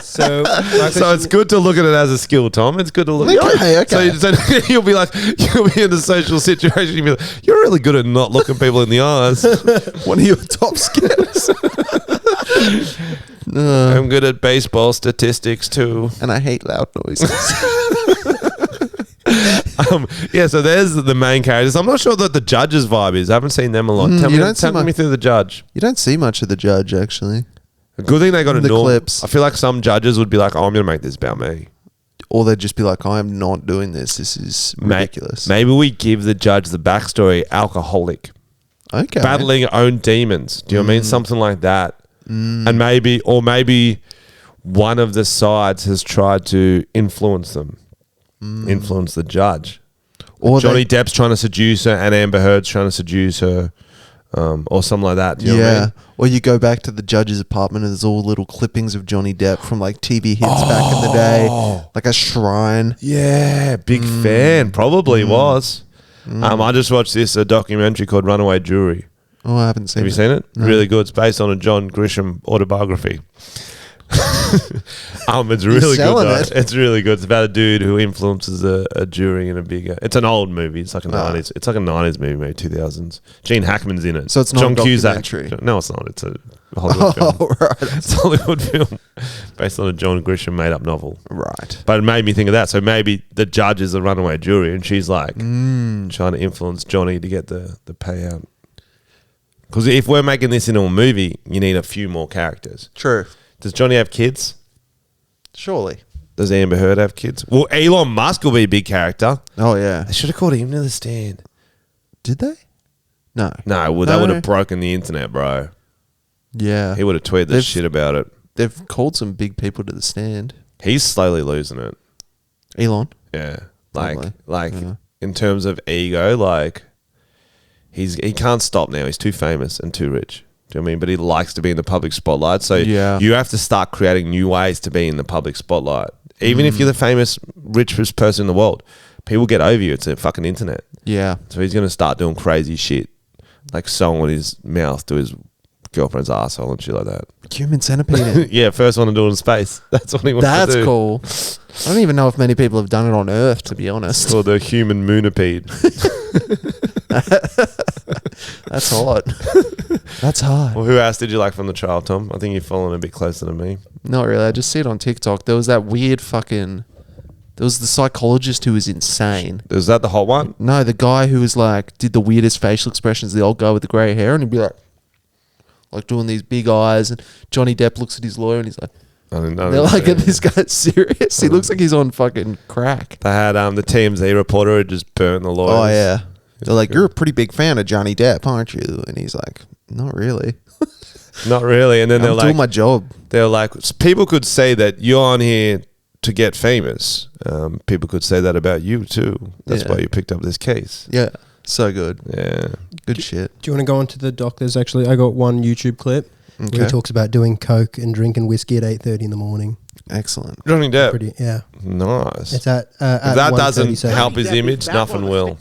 D: So
A: So it's good to look at it as a skill, Tom. It's good to look.
C: Okay.
A: So you'll be like, you'll be in a social situation. You'll be like, you're really good at not looking people in the eyes.
C: One of your top skills.
A: I'm good at baseball statistics too.
C: And I hate loud noises.
A: Yeah, so there's the main characters. I'm not sure that the judge's vibe is. I haven't seen them a lot. Tell
C: you don't see
A: me
C: much-
A: through the judge.
C: You don't see much of the judge, actually.
A: A good thing they got a
C: The
A: norm.
C: clips.
A: I feel like some judges would be like, oh, I'm going to make this about me.
C: Or they'd just be like, I am not doing this. This is ridiculous.
A: Maybe we give the judge the backstory, alcoholic.
C: Okay.
A: Battling your own demons. Do you know what I mean? Something like that. And maybe one of the sides has tried to influence them, influence the judge.
C: Or
A: Johnny Depp's trying to seduce her and Amber Heard's trying to seduce her, or something like that. Do you know what I mean?
C: Or you go back to the judge's apartment and there's all little clippings of Johnny Depp from like TV hits back in the day. Like a shrine.
A: Yeah, big fan. Probably was. I just watched this documentary called Runaway Jury.
C: Oh, I haven't seen
A: Have
C: it.
A: you seen it?
C: No.
A: Really good. It's based on a John Grisham autobiography. It's really good.
C: selling
A: Though.
C: it.
A: It's really good. It's about a dude who influences a jury in a bigger. It's an old movie. It's like a 90s. It's like a 90s movie, maybe 2000s. Gene Hackman's in it.
C: So it's not
A: John
C: a
A: Cusack.
C: documentary?
A: No, it's not. It's a Hollywood film.
C: Oh, right.
A: It's a Hollywood film based on a John Grisham made up novel.
C: Right.
A: But it made me think of that. So maybe the judge is a runaway jury and she's like trying to influence Johnny to get the payout. Because if we're making this into a movie, you need a few more characters.
C: True.
A: Does Johnny have kids?
C: Surely.
A: Does Amber Heard have kids? Well, Elon Musk will be a big character.
C: Oh, yeah.
A: They should have called him to the stand.
C: Did they? No.
A: No, well, that would have broken the internet, bro.
C: Yeah.
A: He would have tweeted the
C: They've-
A: shit about it.
C: They've called some big people to the stand.
A: He's slowly losing it.
C: Elon.
A: Yeah.
C: Probably. Yeah.
A: In terms of ego, like he can't stop now. He's too famous and too rich. Do you know what I mean? But he likes to be in the public spotlight. So
C: Yeah.
A: you have to start creating new ways to be in the public spotlight. Even if you're the famous, richest person in the world, people get over you. It's a fucking internet.
C: Yeah.
A: So he's going to start doing crazy shit, like sewing with his mouth to his girlfriend's asshole and shit like that.
C: Human centipede.
A: Yeah, first one to do it in space. That's what he wants to do.
C: That's cool. I don't even know if many people have done it on Earth, to be honest.
A: It's called the human moonipede.
C: That's hot. That's hard.
A: Well, who else did you like from the trial, Tom? I think you're following a bit closer to me.
C: Not really. I just see it on TikTok. There was that weird fucking... There was the psychologist who was insane.
A: Is that the hot one?
C: No, the guy who was like... Did the weirdest facial expressions. The old guy with the grey hair. And he'd be like doing these big eyes. And Johnny Depp looks at his lawyer and he's like... They're like, are this guy serious? He looks like he's on fucking crack.
A: They had the TMZ reporter who just burnt the lawyers.
C: Oh, yeah. They're like, you're a pretty big fan of Johnny Depp, aren't you? And he's like, not really.
A: Not really. And then they're
C: I'm
A: like...
C: doing my job.
A: They're like, people could say that you're on here to get famous. People could say that about you too. That's why you picked up this case.
C: Yeah. So good.
A: Yeah.
C: Good shit.
D: Do you want to go on to the doctors? Actually, I got one YouTube clip where he talks about doing coke and drinking whiskey at 8:30 in the morning.
C: Excellent.
A: Johnny Depp.
D: Yeah.
A: Nice.
D: It's at
A: if that doesn't
D: 1:37.
A: help his image, nothing will.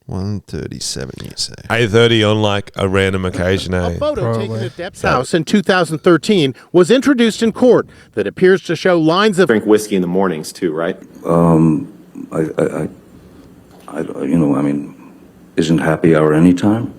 C: 1:37, you say.
A: 8:30 on like a random occasion, eh?
G: A photo taken at Depp's house in 2013 was introduced in court that appears to show lines of...
E: Drink whiskey in the mornings too, right?
F: Isn't happy hour anytime?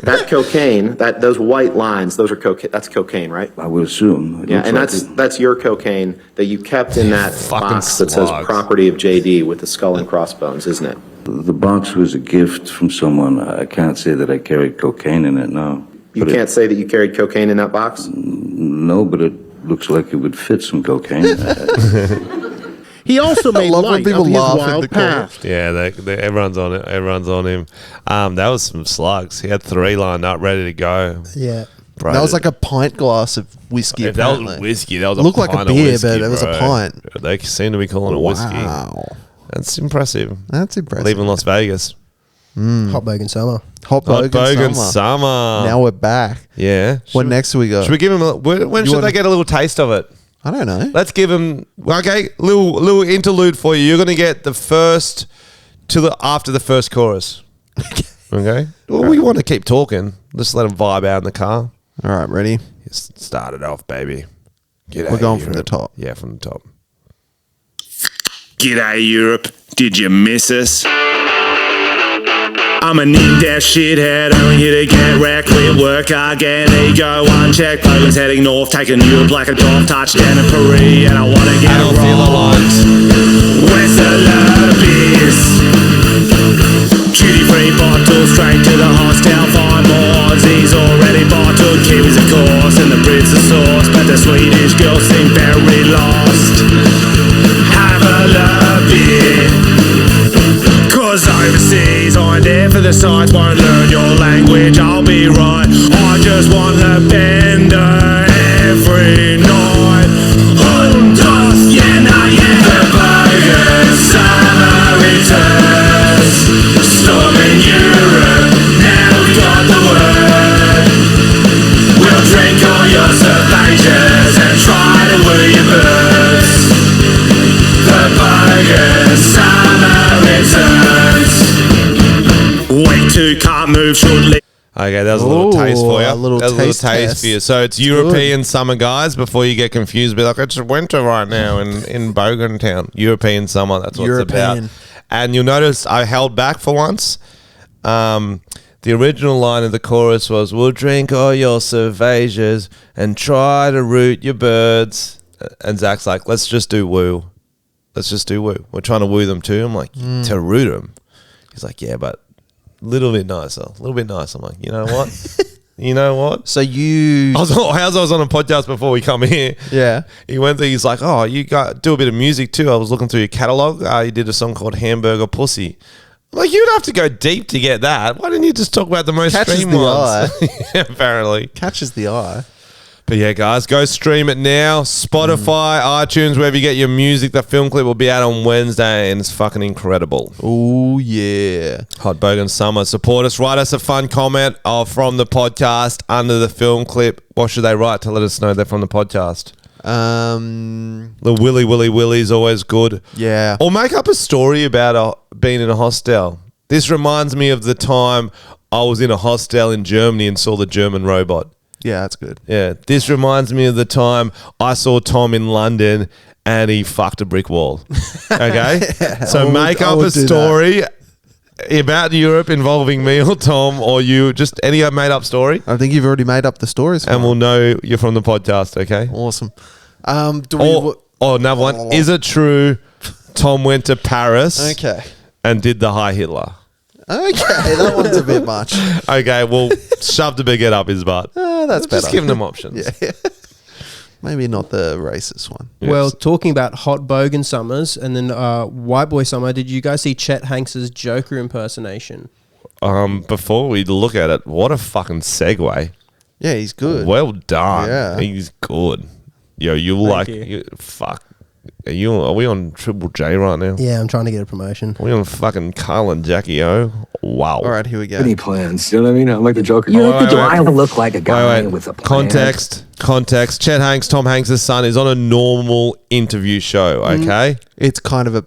E: That cocaine, those white lines, those are cocaine. That's cocaine, right?
F: I would assume.
E: Yeah, and that's your cocaine that you kept in that
A: Fucking
E: box that says
A: slugs.
E: "Property of JD" with the skull and crossbones, isn't it?
F: The box was a gift from someone. I can't say that I carried cocaine in it, no.
E: You can't say that you carried cocaine in that box?
F: No, but it looks like it would fit some cocaine.
G: He also made
C: love when
G: light
C: people
G: of his
C: laugh in the
G: wild
C: comments.
G: past.
A: Yeah, everyone's on it. Everyone's on him. That was some slugs. He had 3 lined up, ready to go.
D: Yeah.
A: Bro,
C: That was like a pint glass of whiskey.
A: if that was
C: apparently.
A: whiskey, that was
C: Looked
A: a
C: like a
A: pint of
C: beer,
A: whiskey,
C: but it was a
A: bro.
C: pint.
A: They seem to be calling it whiskey.
C: Wow.
A: That's impressive.
C: That's impressive.
A: Leaving Las Vegas.
D: Hot Bogan Summer.
C: Hot
A: Hot
C: Bogan
A: Summer.
C: Summer. Now we're back.
A: Yeah.
C: What next do we go?
A: Should we give him when should they get a little taste of it?
C: I don't know.
A: Let's give him little interlude for you. You're gonna get the first after the first chorus. Okay. Well, we want to keep talking. Just let him vibe out in the car.
C: All right, ready?
A: Just start it off, baby.
C: We're going from the top.
A: Yeah, from the top.
B: G'day Europe, did you miss us? I'm a ninja shithead, only here to get wrecked. Quit work again, ego unchecked. Bogan's heading north, taking Europe like a dog. Touchdown in Paris, and I wanna get
A: I don't feel aligned.
B: Where's the lobbies? Duty free bottles, straight to the hostel. 5 more Aussies already bottled. Kiwis of course, and the Brits are sauce. But the Swedish girls seem very lost. Have a lobby. Cause overseas, I'm there for the signs. Won't learn your language, I'll be right. I just want the bender every night. Hundos, yeah, the Bogan summer returns. Storming Europe, now we got the word. We'll drink all your cervages and try to woo your birds. The Bogan summer returns. Week 2 can't move shortly.
A: Okay, that was a little
C: Ooh,
A: taste for you.
C: a little
A: that was
C: taste
A: a little taste
C: test.
A: for you. So it's European summer, guys. Before you get confused, be like, it's winter right now in Bogan Town. European summer, that's what it's about.
C: European.
A: And you'll notice I held back for once. The original line of the chorus was, we'll drink all your cervages and try to root your birds. And Zach's like, let's just do woo. Let's just do woo. We're trying to woo them too. I'm like, to root them. He's like, yeah, but a little bit nicer. A little bit nicer. I'm like, you know what? You know what?
C: So you...
A: I was on a podcast before we come here.
C: Yeah.
A: He's like, oh, you do a bit of music too. I was looking through your catalog. You did a song called Hamburger Pussy. I'm like, you'd have to go deep to get that. Why didn't you just talk about the most
C: Catches
A: streamed
C: the
A: ones?
C: eye.
A: Yeah, apparently.
C: Catches the eye.
A: But yeah, guys, go stream it now. Spotify, iTunes, wherever you get your music. The film clip will be out on Wednesday, and it's fucking incredible.
C: Oh, yeah.
A: Hot Bogan Summer. Support us. Write us a fun comment from the podcast under the film clip. What should they write to let us know they're from the podcast? The Willy Willy's always good.
C: Yeah.
A: Or make up a story about being in a hostel. This reminds me of the time I was in a hostel in Germany and saw the German robot.
C: Yeah, that's good.
A: Yeah. This reminds me of the time I saw Tom in London and he fucked a brick wall. Okay? So make up a story about Europe involving me or Tom or you. Just any made up story.
C: I think you've already made up the stories.
A: And we'll know you're from the podcast, okay?
C: Awesome.
A: Another one. Is it true Tom went to Paris
C: Okay.
A: and did the High Hitler?
C: Okay, that one's a bit much.
A: Okay, well, shoved a baguette up his butt.
C: That's better.
A: Just giving them options.
C: Yeah. Maybe not the racist one.
D: Well, talking about hot Bogan summers and then white boy summer, did you guys see Chet Hanks's Joker impersonation?
A: Before we look at it, what a fucking segue.
C: Yeah, he's good.
A: Well done.
C: Yeah.
A: He's good. Yo, fuck. Are we on Triple J right now?
D: Yeah, I'm trying to get a promotion.
A: Are we on fucking Carl and Jackie O? Wow.
C: All right, here we go.
H: Any plans? You know what I mean? I'm like the Joker.
A: Do I
H: look like a guy with a plan?
A: Context. Chet Hanks, Tom Hanks' son, is on a normal interview show, okay?
C: It's kind of a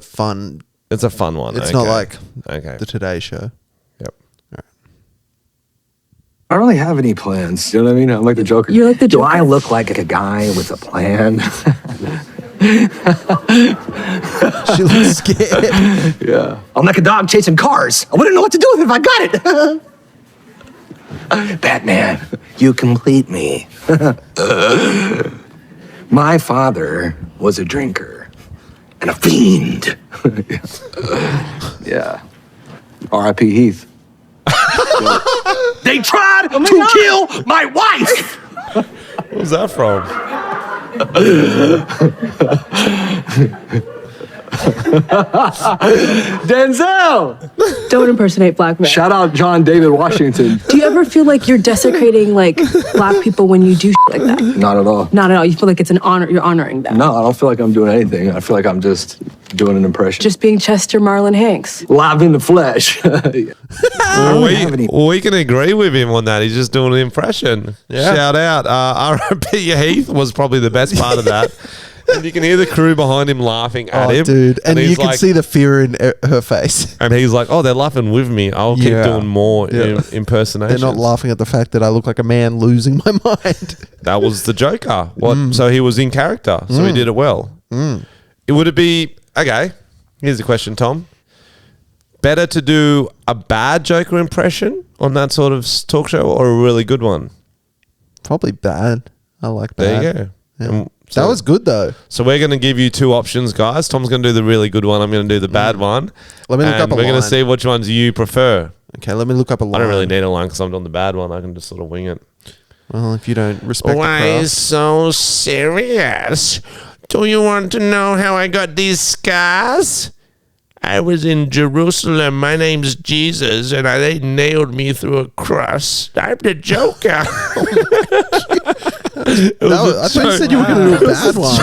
C: fun.
A: It's a fun one.
C: It's not like
A: the
C: Today Show.
A: Yep.
H: I don't really have any plans. You know what I mean? I'm like the Joker.
I: You're like the
H: Do
I: Joker.
H: I look like a guy with a plan?
C: She looks scared.
H: Yeah. I'm like a dog chasing cars. I wouldn't know what to do with it if I got it. Batman, you complete me. My father was a drinker and a fiend. Yeah. R.I.P. Heath. They tried to kill my wife.
A: What was that from?
H: Denzel.
I: Don't impersonate black men.
H: Shout out John David Washington.
I: Do you ever feel like you're desecrating like black people when you do shit like that?
H: Not at all.
I: Not at all. You feel like it's an honor. You're honoring them.
H: No, I don't feel like I'm doing anything. I feel like I'm just doing an impression.
I: Just being Chester Marlon Hanks.
H: Live in the flesh.
A: We can agree with him on that. He's just doing an impression.
C: Yeah.
A: Shout out. R.I.P. Heath was probably the best part of that. And you can hear the crew behind him laughing at him.
C: Dude. And you
A: he's
C: can
A: like,
C: see the fear in her face.
A: And he's like, oh, they're laughing with me. I'll keep doing more impersonations.
C: They're not laughing at the fact that I look like a man losing my mind.
A: That was the Joker. So he was in character. So he did it well. Would it be... Okay, here's the question, Tom. Better to do a bad Joker impression on that sort of talk show or a really good one?
C: Probably bad. I like bad.
A: There you go.
C: Yeah. That was good, though.
A: So we're going to give you two options, guys. Tom's going to do the really good one. I'm going to do the bad one.
C: Let me look up a
A: We're going to
C: line.
A: see which ones you prefer.
C: Okay, let me look up a line.
A: I don't really need a line because I'm doing the bad one. I can just sort of wing it.
C: Well, if you don't respect the
A: Why
C: craft.
A: so serious? Do you want to know how I got these scars? I was in Jerusalem. My name's Jesus, and they nailed me through a cross. I'm the Joker.
C: I thought you said you were going to do a bad one.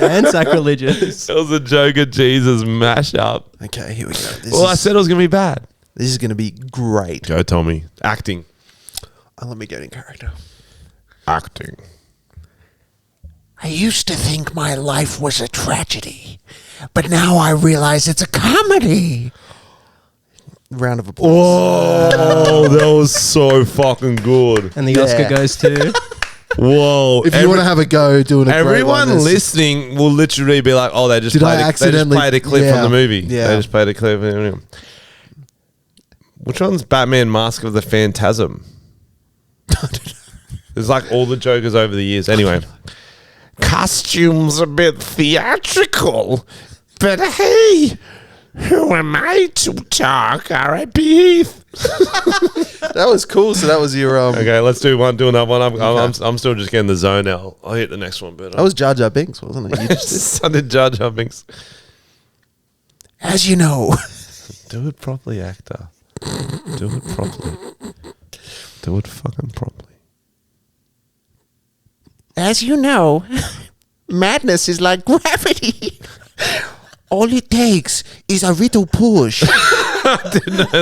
D: And sacrilegious.
A: It was a Joker Jesus mashup.
C: Okay, here we go.
A: I said it was going to be bad.
C: This is going to be great.
A: Go, Tommy. Acting.
C: Let me get in character.
A: Acting.
J: I used to think my life was a tragedy, but now I realize it's a comedy.
C: Round of applause.
A: Oh, that was so fucking good.
D: And the Oscar goes to...
A: Whoa.
C: If you want to have a go doing a great
A: everyone
C: one,
A: listening will literally be like, oh, they just played a clip from the movie.
C: Yeah.
A: They just played a clip. Which one's Batman Mask of the Phantasm? There's like all the Jokers over the years. Anyway. Costume's a bit theatrical, but hey, who am I to talk? R.I.P. Heath.
C: That was cool. So that was your
A: Okay, let's do another one. I'm still just getting the zone now. I'll hit the next one, but
C: that was Jar Jar Binks, wasn't it? You just
A: I did Jar Jar Binks.
J: As you know,
A: Do it properly, actor. Do it properly. Do it fucking properly.
J: as you know, madness is like gravity. All it takes is a little push.
A: I didn't know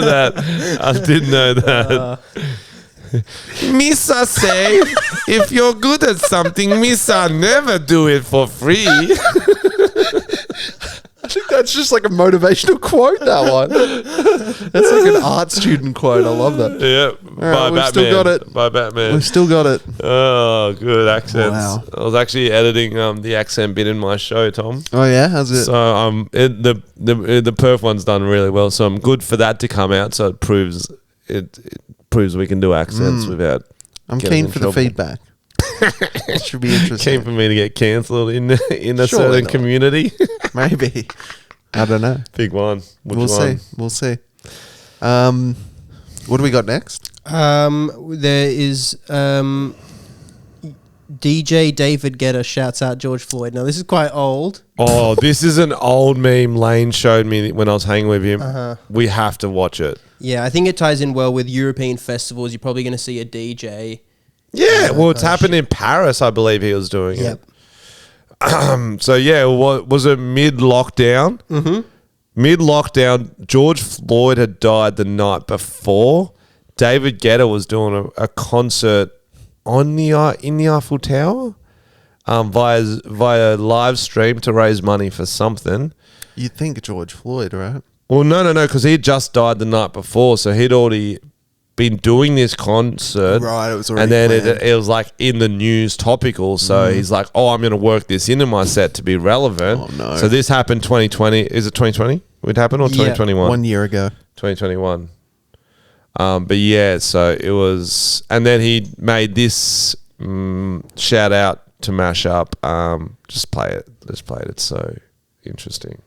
A: that. Missa say, if you're good at something, Missa never do it for free.
C: I think that's just like a motivational quote, that one. That's like an art student quote. I love that.
A: Yeah,
C: right, we've still got it.
A: By Batman.
C: We've still got it.
A: Oh, good accents.
C: Wow.
A: I was actually editing the accent bit in my show, Tom.
C: Oh yeah, how's it?
A: So the Perth one's done really well. So I'm good for that to come out. So it proves we can do accents without.
C: I'm
A: getting
C: keen
A: in
C: for
A: trouble.
C: the feedback. It should be interesting.
A: Keen for me to get cancelled in a
C: Surely
A: certain
C: not.
A: community.
C: Maybe. I don't know.
A: Big one.
C: We'll see. We'll see. What do we got next?
D: There is DJ David Guetta shouts out George Floyd. Now, this is quite old.
A: Oh, this is an old meme Lane showed me when I was hanging with him. We have to watch it.
D: Yeah, I think it ties in well with European festivals. You're probably going to see a DJ.
A: Yeah, well, it's happened in Paris, I believe he was doing it. So, yeah, was it mid-lockdown? Mm-hmm. Mid-lockdown, George Floyd had died the night before. David Guetta was doing a concert in the Eiffel Tower via live stream to raise money for something.
C: You'd think George Floyd, right?
A: Well, no, because he just died the night before, so he'd already been doing this concert.
C: Right, it was already
A: and then
C: planned.
A: it was like in the news topical, so he's like, oh, I'm going to work this into my set to be relevant.
C: Oh, no.
A: So this happened 2020. Is it 2020 it happened or 2021?
C: 1 year ago.
A: 2021. But yeah, so it was, and then he made this shout out to mash up. Just play it. Let's play it. It's so interesting.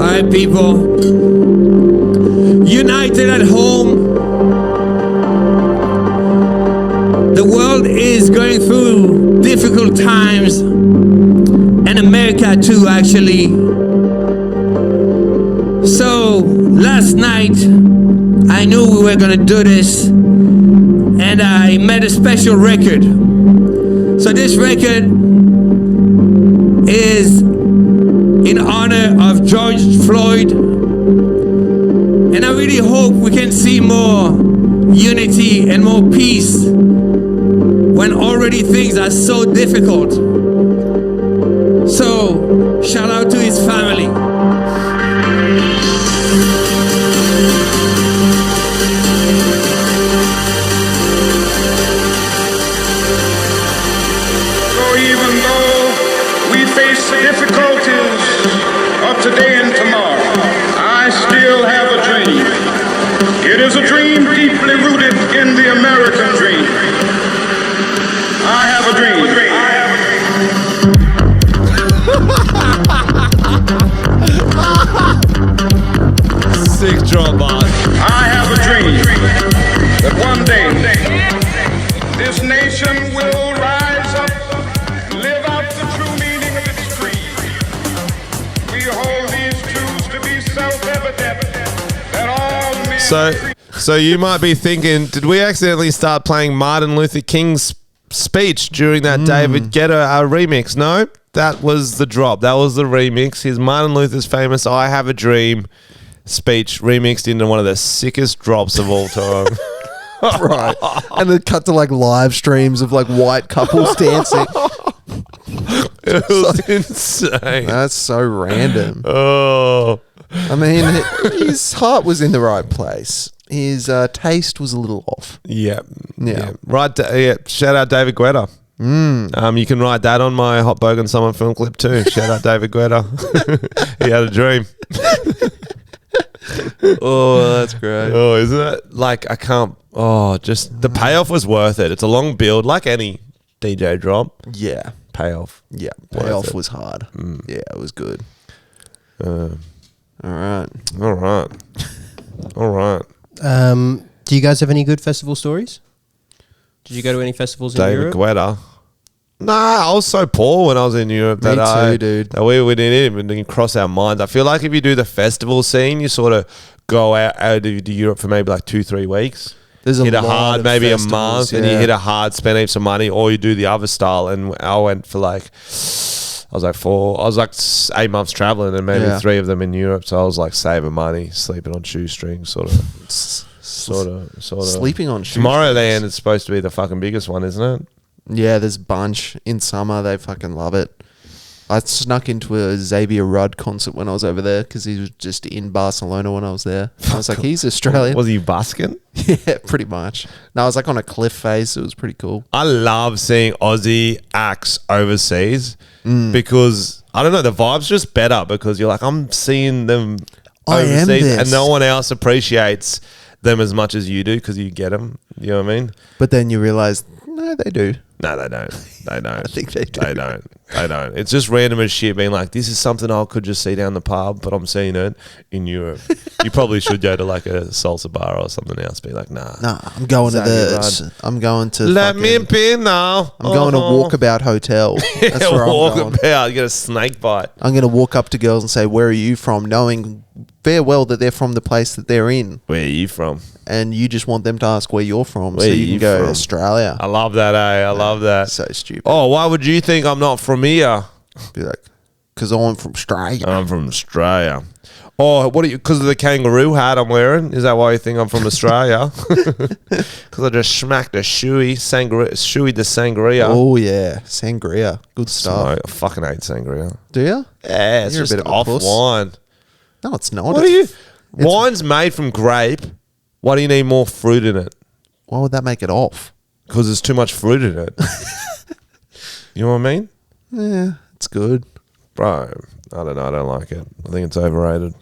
B: Alright, people. United at home. The world is going through difficult times, and America too, actually. So last night, I knew we were gonna do this, and I made a special record. So this record is in honor of George Floyd, and I really hope we can see more unity and more peace when already things are so difficult. So, shout out to his family.
K: So even though we face difficulties of today and tomorrow, I still have a dream. It is a dream deeply rooted in the American dream. I have a dream.
A: Sick drum box.
K: I have a dream that one day this nation will rise up, live out the true meaning of its creed. We hold these truths to be self-evident that all men.
A: So you might be thinking, did we accidentally start playing Martin Luther King's speech during that David Guetta remix? No, that was the drop. That was the remix. His Martin Luther's famous "I Have a Dream" speech remixed into one of the sickest drops of all time.
C: Right. And then cut to like live streams of like white couples dancing.
A: It was insane.
C: That's so random.
A: Oh,
C: I mean, his heart was in the right place. His taste was a little off.
A: yeah.
C: Yeah.
A: Right. Yeah. Shout out David Guetta. You can write that on my Hot Bogan Summer film clip too. Shout out David Guetta. He had a dream.
C: Oh, that's great.
A: Oh, isn't it? Like, I can't. Oh, just the payoff was worth it. It's a long build, like any DJ drop.
C: Yeah.
A: Payoff.
C: Yeah.
A: Worth
C: Payoff
A: it.
C: was hard. Yeah, it was good.
A: Uh,
C: All right.
A: all right. All right.
D: Do you guys have any good festival stories? Did you go to any festivals in
A: David
D: Europe?
A: Guetta. Nah, I was so poor when I was in Europe
C: Me
A: that
C: too, dude.
A: that we didn't even cross our minds. I feel like if you do the festival scene, you sort of go out to Europe for maybe like 2-3 weeks.
C: There's a
A: hit a
C: lot
A: hard
C: of
A: maybe a
C: festivals,
A: month, and you
C: yeah.
A: hit a hard, spend heaps of money, or you do the other style. And I went for like, I was like 8 months traveling, and maybe 3 of them in Europe. So I was like saving money, sleeping on shoestrings, sort of.
C: Sleeping on shoestrings.
A: Tomorrowland is supposed to be the fucking biggest one, isn't it?
C: Yeah, there's a bunch in summer. They fucking love it. I snuck into a Xavier Rudd concert when I was over there because he was just in Barcelona when I was there. I was like, he's Australian.
A: Was he busking?
C: Yeah, pretty much. No, I was like on a cliff face. It was pretty cool.
A: I love seeing Aussie acts overseas because I don't know, the vibe's just better because you're like, I'm seeing them
C: I am
A: overseas
C: this.
A: and no one else appreciates them as much as you do because you get them. You know what I mean?
C: But then you realize, no, they do.
A: No, they don't. They don't.
C: I think they do.
A: They don't. They don't. It's just random as shit being like, this is something I could just see down the pub, but I'm seeing it in Europe. You probably should go to like a salsa bar or something else. Be like, nah.
C: Nah, I'm going to
A: Xavier
C: I'm going to
A: Let me in now.
C: I'm going to Walkabout Hotel. That's where I'm going.
A: Walkabout. You get a snake bite.
C: I'm going to walk up to girls and say, where are you from? Knowing very well that they're from the place that they're in.
A: Where are you from?
C: And you just want them to ask where you're from.
A: Where
C: so you can go
A: from?
C: Australia.
A: I love that, I love that.
C: So stupid.
A: Oh, why would you think I'm not from here?
C: Be like, because I'm from Australia.
A: I'm from Australia. Oh, what are you? Because of the kangaroo hat I'm wearing? Is that why you think I'm from Australia? Because I just smacked a shoey the sangria.
C: Oh, yeah. Sangria. Good stuff.
A: I fucking hate sangria.
C: Do you?
A: Yeah, it's
C: You're a
A: just
C: bit of a
A: off
C: puss.
A: wine.
C: No, it's not.
A: What are you? Wine's made from grape. Why do you need more fruit in it?
C: Why would that make it off?
A: Because there's too much fruit in it. You know what I mean?
C: Yeah, it's good.
A: Bro, I don't know. I don't like it. I think it's overrated.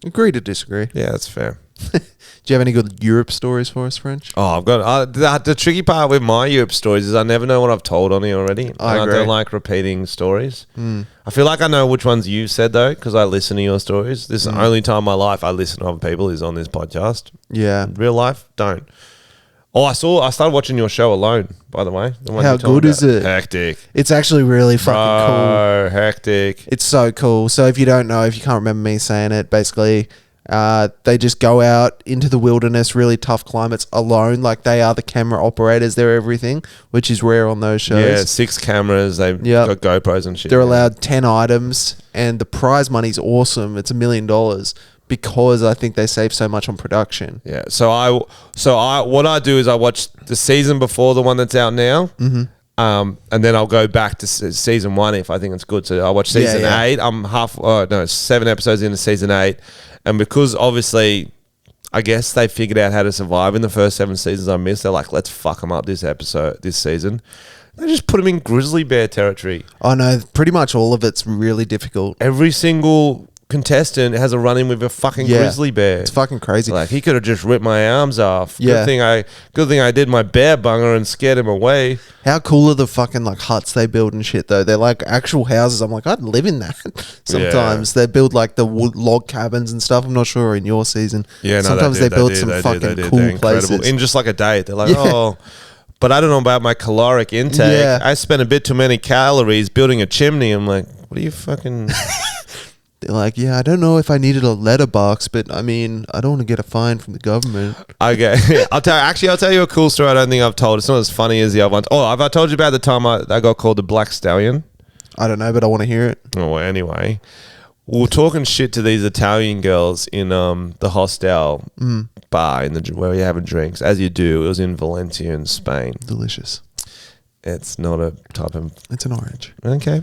C: Agree to disagree.
A: Yeah, that's fair.
C: Do you have any good Europe stories for us, French?
A: Oh, I've got the tricky part with my Europe stories is I never know what I've told on here already.
C: I agree.
A: don't like repeating stories. I feel like I know which ones you've said though because I listen to your stories. This is the only time in my life I listen to other people is on this podcast.
C: Yeah.
A: Real life, don't. Oh, I started watching your show Alone, by the way. The one
C: How
A: you told
C: good
A: me
C: is
A: about.
C: it?
A: Hectic.
C: It's actually really fucking cool.
A: Bro, hectic.
C: It's so cool. So if you don't know, if you can't remember me saying it, basically they just go out into the wilderness, really tough climates alone. Like they are the camera operators. They're everything, which is rare on those shows.
A: Yeah, 6 cameras. They've got GoPros and shit.
C: They're allowed 10 items and the prize money's awesome. It's $1 million because I think they save so much on production.
A: Yeah. So what I do is I watch the season before the one that's out now. And then I'll go back to season 1 if I think it's good. So I watch season 8. I'm 7 episodes into season 8. And because obviously, I guess they figured out how to survive in the first 7 seasons I missed. They're like, let's fuck them up this season. They just put them in grizzly bear territory.
C: Oh no, pretty much all of it's really difficult.
A: Every single contestant has a run-in with a fucking grizzly bear.
C: It's fucking crazy.
A: Like he could have just ripped my arms off.
C: Yeah.
A: Good thing I did my bear bunger and scared him away.
C: How cool are the fucking like huts they build and shit though? They're like actual houses. I'm like, I'd live in that. Sometimes they build like the wood log cabins and stuff. I'm not sure in your season.
A: Yeah, no,
C: sometimes they build some fucking cool places.
A: In just like a day, they're like, oh, but I don't know about my caloric intake.
C: Yeah.
A: I spent a bit too many calories building a chimney. I'm like, what are you fucking?
C: They're like, yeah, I don't know if I needed a letterbox, but I mean, I don't want to get a fine from the government.
A: Okay, I'll tell you a cool story. I don't think I've told. It's not as funny as the other ones. Oh, have I told you about the time I got called the Black Stallion?
C: I don't know, but I want to hear it.
A: Oh, well, anyway, we were talking shit to these Italian girls in the hostel bar where you're having drinks, as you do. It was in Valencia in Spain.
C: Delicious.
A: It's not a type of.
C: It's an orange.
A: Okay.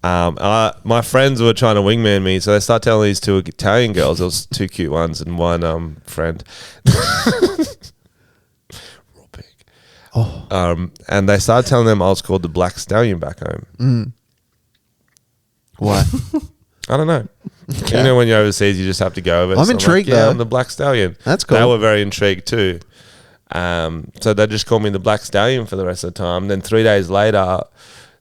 A: My friends were trying to wingman me, so they start telling these 2 Italian girls. There was 2 cute ones and one friend. Real big. Oh. And they started telling them I was called the Black Stallion back home.
C: Why?
A: I don't know. Okay. You know, when you're overseas, you just have to go over it.
C: I'm intrigued, though.
A: I'm the Black Stallion.
C: That's cool.
A: They were very intrigued too. So they just called me the Black Stallion for the rest of the time. Then 3 days later,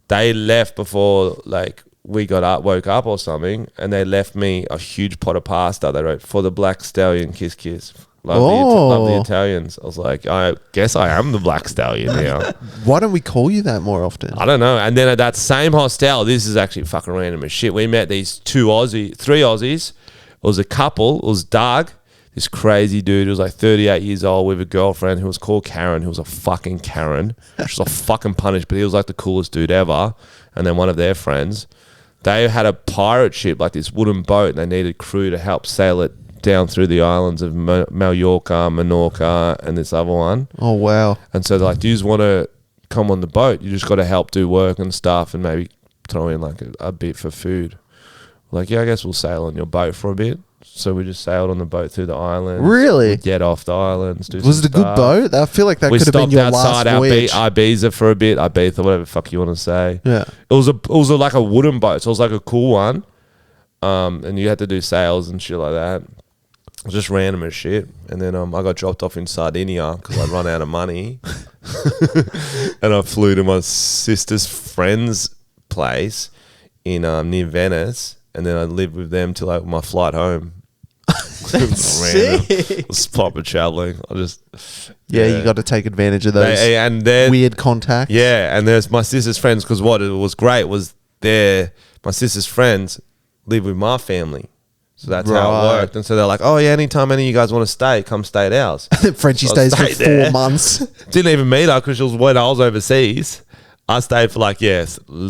A: they left before like we woke up or something, and they left me a huge pot of pasta. They wrote, "For the Black Stallion, kiss kiss." Love the Italians. I was like, I guess I am the Black Stallion now.
C: Why don't we call you that more often?
A: I don't know. And then at that same hostel, this is actually fucking random as shit. We met these three Aussies. It was a couple. It was Doug, this crazy dude who was like 38 years old with a girlfriend who was called Karen, who was a fucking Karen. She was a fucking punish, but he was like the coolest dude ever. And then one of their friends, they had a pirate ship, like this wooden boat, and they needed crew to help sail it down through the islands of Mallorca, Menorca, and this other one.
C: Oh, wow.
A: And so they're like, do you just want to come on the boat? You just got to help do work and stuff and maybe throw in like a bit for food. Like, yeah, I guess we'll sail on your boat for a bit. So we just sailed on the boat through the islands.
C: Really?
A: We'd get off the islands.
C: Was it a good boat? I feel like that could have been your last voyage.
A: Ibiza for a bit. Ibiza, whatever the fuck you want to say.
C: Yeah.
A: It was like a wooden boat. So it was like a cool one. And you had to do sails and shit like that. It was just random as shit. And then I got dropped off in Sardinia because I'd run out of money. And I flew to my sister's friend's place in near Venice. And then I lived with them till like my flight home.
C: That's sick.
A: It was proper traveling.
C: You got to take advantage of those
A: and then,
C: weird contacts.
A: Yeah, and there's my sister's friends because what it was great was my sister's friends live with my family. So that's how it worked. And so they're like, oh, yeah, anytime any of you guys want to stay, come stay at ours.
C: Frenchy stays for 4 months.
A: Didn't even meet her because when I was overseas. I stayed for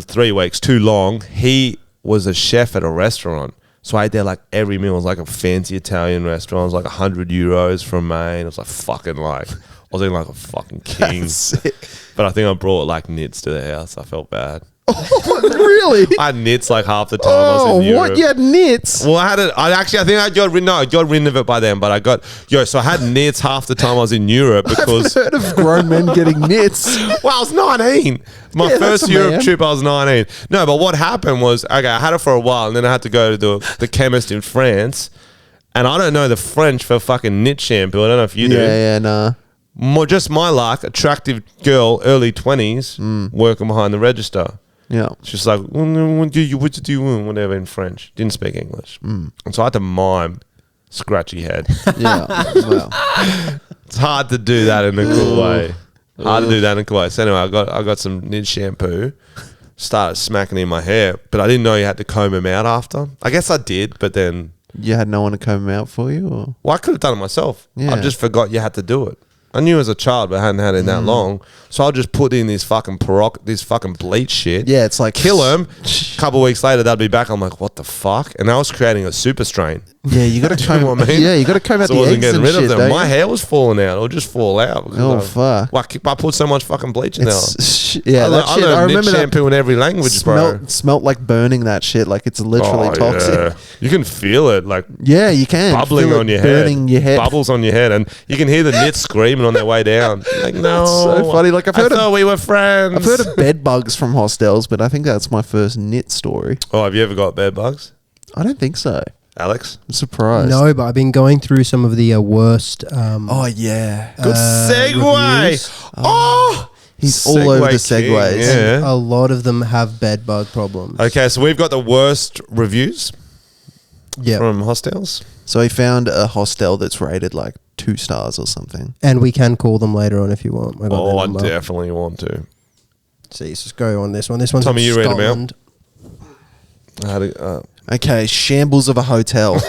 A: 3 weeks, too long. He was a chef at a restaurant. So I ate there like every meal. It was like a fancy Italian restaurant. It was like 100 euros from Maine. It was like fucking I was eating like a fucking king. But I think I brought like knits to the house. I felt bad.
C: Oh, really?
A: I had knits like half the time I was in Europe.
C: What? You had knits?
A: Well, I think I got rid of it by then, but so I had knits half the time I was in Europe because
C: I've heard of grown men getting knits.
A: Well, I was 19. My first Europe trip, I was 19. No, but what happened was, I had it for a while, and then I had to go to the chemist in France, and I don't know the French for fucking knit shampoo. I don't know if you do.
C: Yeah, nah.
A: Just my luck, attractive girl, early 20s, working behind the register.
C: Yeah.
A: She's like, what do you want? Whatever in French. Didn't speak English. And so I had to mime scratchy head.
C: Yeah. Well.
A: It's hard to do that in a cool way. So anyway, I got some knit shampoo, started smacking in my hair, but I didn't know you had to comb them out after. I guess I did, but then...
C: You had no one to comb them out for you? Or?
A: Well, I could have done it myself.
C: Yeah.
A: I just forgot you had to do it. I knew as a child, but I hadn't had it that long. So I'll just put in this fucking bleach shit.
C: Yeah, it's like...
A: Kill them. A couple of weeks later, they'll be back. I'm like, what the fuck? And I was creating a super strain.
C: Yeah, you got to comb...
A: what I mean?
C: Yeah, you got to comb out
A: so
C: the
A: I wasn't
C: eggs
A: getting
C: and
A: rid
C: shit,
A: of them. My hair was falling out. It'll just fall out.
C: Oh, fuck.
A: I put so much fucking bleach in there.
C: Yeah,
A: I remember shampoo in every language, bro.
C: Smelt like burning that shit. Like it's literally toxic.
A: Yeah. You can feel it. Like
C: yeah, you can.
A: Bubbling on your
C: burning
A: head.
C: Your head.
A: Bubbles on your head. And you can hear the knits screaming on their way down. Like, no.
C: That's so funny. Like I thought
A: we were friends.
C: I've heard of bed bugs from hostels, but I think that's my first knit story.
A: Oh, have you ever got bed bugs?
C: I don't think so.
A: Alex?
C: I'm surprised.
D: No, but I've been going through some of the worst...
C: oh, yeah.
A: Good segue.
C: He's all over the segues.
A: Yeah.
D: A lot of them have bed bug problems.
A: Okay, so we've got the worst reviews from hostels.
C: So he found a hostel that's rated like 2 stars or something.
D: And we can call them later on if you want.
A: I definitely want to.
D: See, let's go on this one. This one's
A: Tommy, you
D: Scotland.
A: read them out.
C: Okay, shambles of a hotel.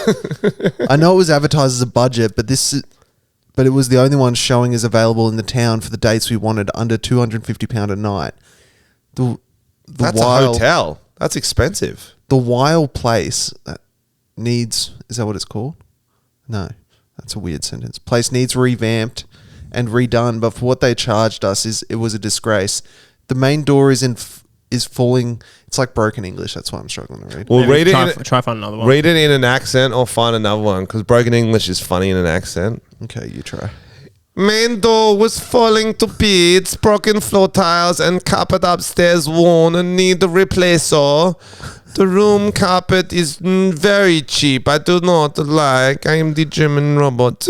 C: I know it was advertised as a budget, but it was the only one showing as available in the town for the dates we wanted, under £250 a night.
A: That's a hotel. That's expensive.
C: The Wild Place needs... Is that what it's called? No, that's a weird sentence. Place needs revamped and redone, but for what they charged us, it was a disgrace. The main door is falling... It's like broken English. That's why I'm struggling to read.
A: Well,
L: try find another one.
A: Read it in an accent or find another one, because broken English is funny in an accent.
C: Okay, you try.
A: Main door was falling to bits, broken floor tiles and carpet upstairs worn and need a replacer. The room carpet is very cheap. I do not like. I am the German robot.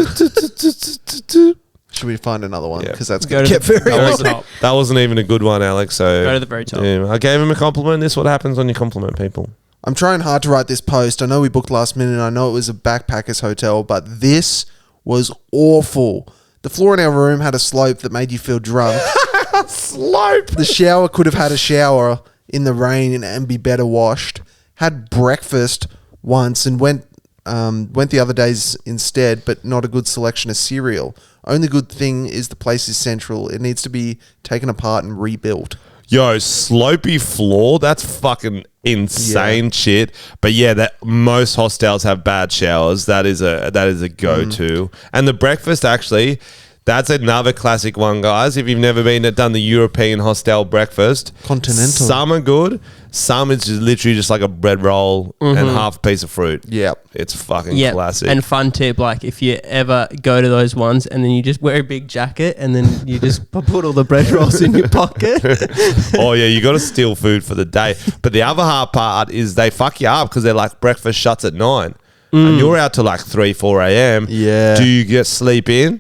C: Should we find another one? Because that's
L: going
C: going to get very
L: top.
A: That wasn't even a good one, Alex. So
L: Go to the very top.
A: Yeah, I gave him a compliment. This is what happens when you compliment people.
C: I'm trying hard to write this post. I know we booked last minute. I know it was a backpackers hotel, but this was awful. The floor in our room had a slope that made you feel drunk.
A: Slope.
C: The shower could have had a shower in the rain and be better washed. Had breakfast once and went the other days instead, but not a good selection of cereal. Only good thing is the place is central. It needs to be taken apart and rebuilt.
A: Yo, slopey floor, that's fucking insane shit. But yeah, that most hostels have bad showers. That is a go-to. And the breakfast, actually, that's another classic one, guys. If you've never done the European hostel breakfast,
C: Continental.
A: Some are good. Some is just literally just like a bread roll and half a piece of fruit.
C: Yep.
A: It's fucking
L: Yeah,
A: classic.
L: and fun tip, like if you ever go to those ones and then you just wear a big jacket and then you just put all the bread rolls in your pocket.
A: Oh yeah, you got to steal food for the day. But the other hard part is they fuck you up because they're like breakfast shuts at 9 and you're out till like 3-4 a.m.
C: Yeah.
A: Do you get sleep in?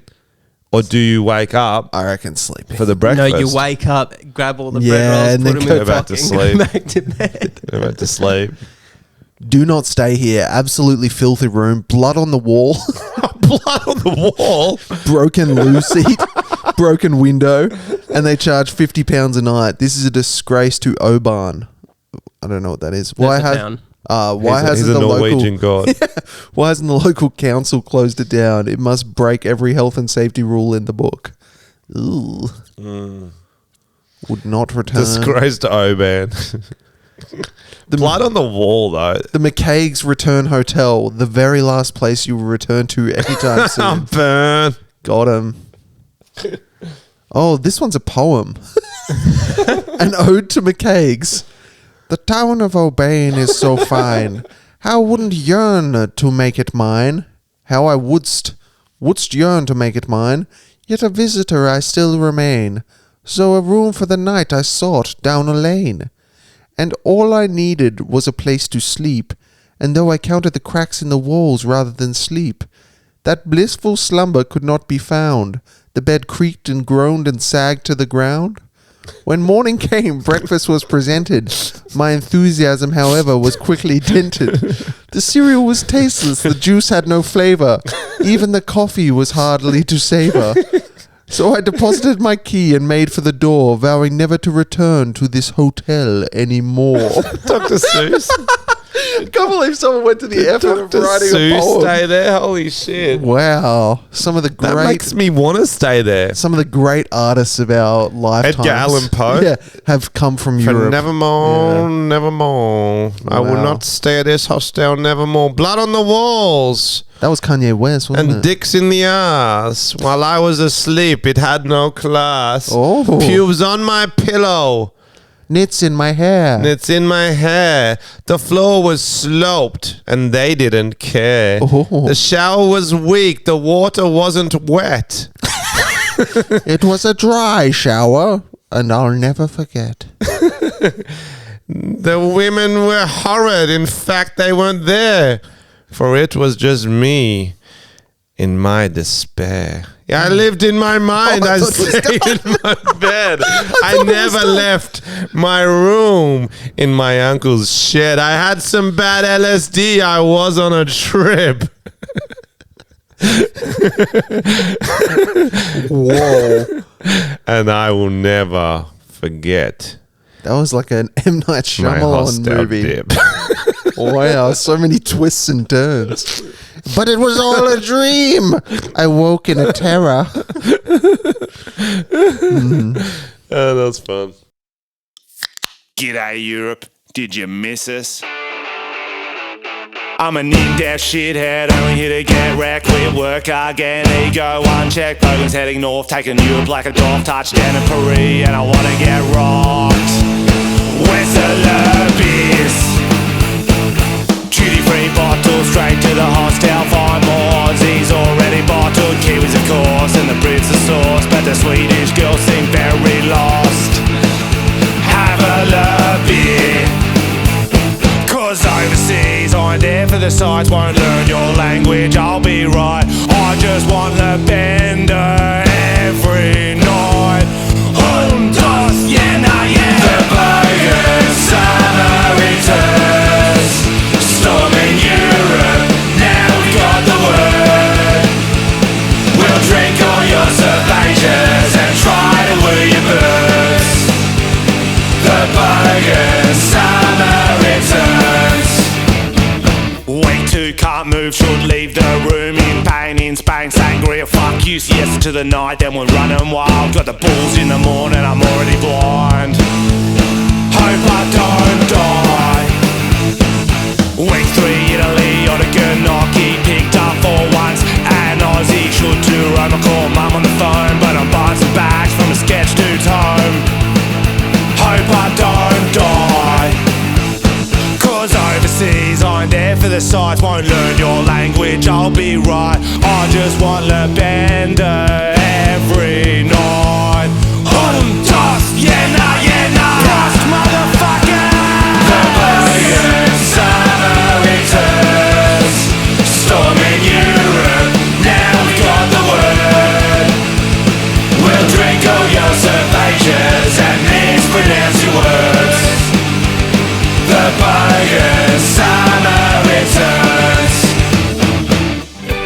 A: Or do you wake up?
C: I reckon sleeping.
A: For the
L: No,
A: breakfast.
L: you wake up, grab all the
C: Yeah,
L: bread rolls,
C: and
L: put
C: then
L: them in
C: go
L: the
A: back to
L: pocket,
A: sleep.
L: and go back to bed.
A: Go back to sleep.
C: Do not stay here. Absolutely filthy room. Blood on the wall.
A: Blood on the wall.
C: Broken loo seat. Broken window. And they charge £50 a night. This is a disgrace to Oban. I don't know what that is.
L: That's a town.
C: Why
A: He's
C: hasn't
A: a
C: the
A: Norwegian god.
C: Why hasn't the local council closed it down? It must break every health and safety rule in the book. Ooh. Would not return.
A: Disgrace to Oban. Blood on the wall, though.
C: The McCaig's Return Hotel, the very last place you will return to anytime soon.
A: Burn.
C: Got him. Oh, this one's a poem. An ode to McCaig's. The town of Oban is so fine. How wouldn't yearn to make it mine? How I wouldst yearn to make it mine. Yet a visitor I still remain. So a room for the night I sought down a lane. And all I needed was a place to sleep. And though I counted the cracks in the walls rather than sleep, that blissful slumber could not be found. The bed creaked and groaned and sagged to the ground. When morning came, breakfast was presented. My enthusiasm, however, was quickly dented. The cereal was tasteless, the juice had no flavor. Even the coffee was hardly to savor. So I deposited my key and made for the door, vowing never to return to this hotel anymore.
A: Dr. Seuss.
C: I can't believe someone went to the effort of
A: Dr.
C: writing a
A: Seuss
C: poem.
A: stay there? Holy shit.
C: Wow. Some of the
A: That
C: great...
A: makes me want to stay there.
C: Some of the great artists of our lifetimes,
A: Edgar Allan Poe?
C: yeah, have come from
A: For
C: Europe.
A: nevermore, nevermore. I will
C: Wow.
A: not stay at this hostel nevermore. Blood on the walls.
C: That was Kanye West, wasn't
A: And
C: it?
A: dicks in the ass. While I was asleep, it had no class.
C: Oh.
A: Pubes on my pillow.
C: Knits in my hair.
A: And it's in my hair. The floor was sloped, and they didn't care.
C: Oh.
A: The shower was weak. The water wasn't wet.
C: It was a dry shower, and I'll never forget.
A: The women were horrid. In fact, they weren't there, for it was just me in my despair. Yeah, I lived in my mind. I stayed in my bed. I never left my room in my uncle's shed. I had some bad LSD. I was on a trip.
C: Whoa.
A: And I will never forget
C: That was like an M. Night
A: my
C: Shyamalan
A: hostel
C: movie.
A: dip.
C: Wow, so many twists and turns. But it was all a dream. I woke in a terror.
A: Oh, that's fun.
B: G'day Europe, did you miss us? I'm a nin-dash shithead, only here to get wrecked. Quit work again, ego unchecked. Bogan's heading north, taking Europe like a dog. Touchdown in Paris, and I wanna get rocked. Where's the lobbies? Duty-free bottles, straight to the hostel. Find more Aussies already bottled. Kiwis of course, and the Brits are sauce. But the Swedish girls seem very lost. Have a lobby. Cause overseas, I'm there for the sights. Won't learn your language, I'll be right. I just want the bender every night. Und das, yeah, nah, yeah. The Bogan summer returns. Storming Europe, now we got the word. bogan summer returns. Week 2 can't move, should leave the room in pain. In Spain, sangria, fuck you, siesta to the night, then we're running wild. Got the balls in the morning, I'm already blind. Hope I don't die. Week 3 Italy, on a gnocchi, picked up for once. An Aussie should do Rome. I call mum on the phone, but I'm buying some bags from a sketch dude's home. Hope I don't die. Cause overseas I'm there for the sights. Won't learn your language, I'll be right. I just want La Benda every night. Autumn dust, yeah nah, Dust, motherfucker. The bogan summer returns. Storm in Europe, now we got the word. We'll drink all your cervages and mispronounce your words. The bogan summer returns.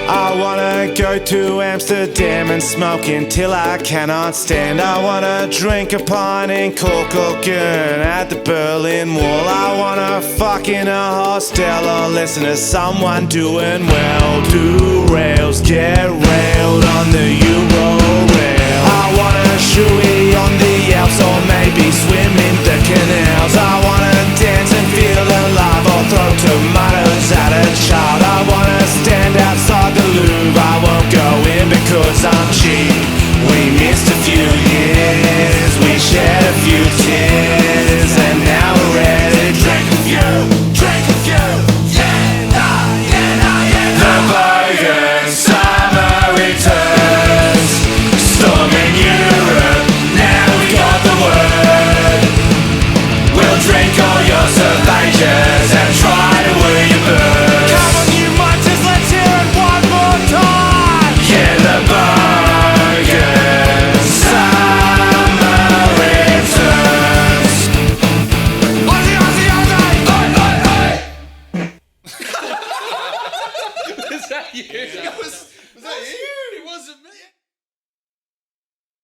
B: I wanna go to Amsterdam and smoke until I cannot stand. I wanna drink a pint in Corkogern at the Berlin Wall. I wanna fuck in a hostel or listen to someone doing well. Do rails, get railed on the Euro rail. I wanna shoey on the Alps or maybe swim in the canals. I wanna dance and feel alive or throw tomatoes at a child. I wanna stand outside the Louvre, I won't go in because I'm cheap. We missed a few years, we shed a few tears, and now we're ready to drink a few, yeah, nah. The bogan summer returns. Storm in Europe, now we got the word. We'll drink all your cervages and try to woo your birds. Come on you munchers, let's hear it one more time. Yeah, the bogan summer returns. Aussie, Aussie, Aussie! Oi, oi, oi!
A: Is that you? Was that you?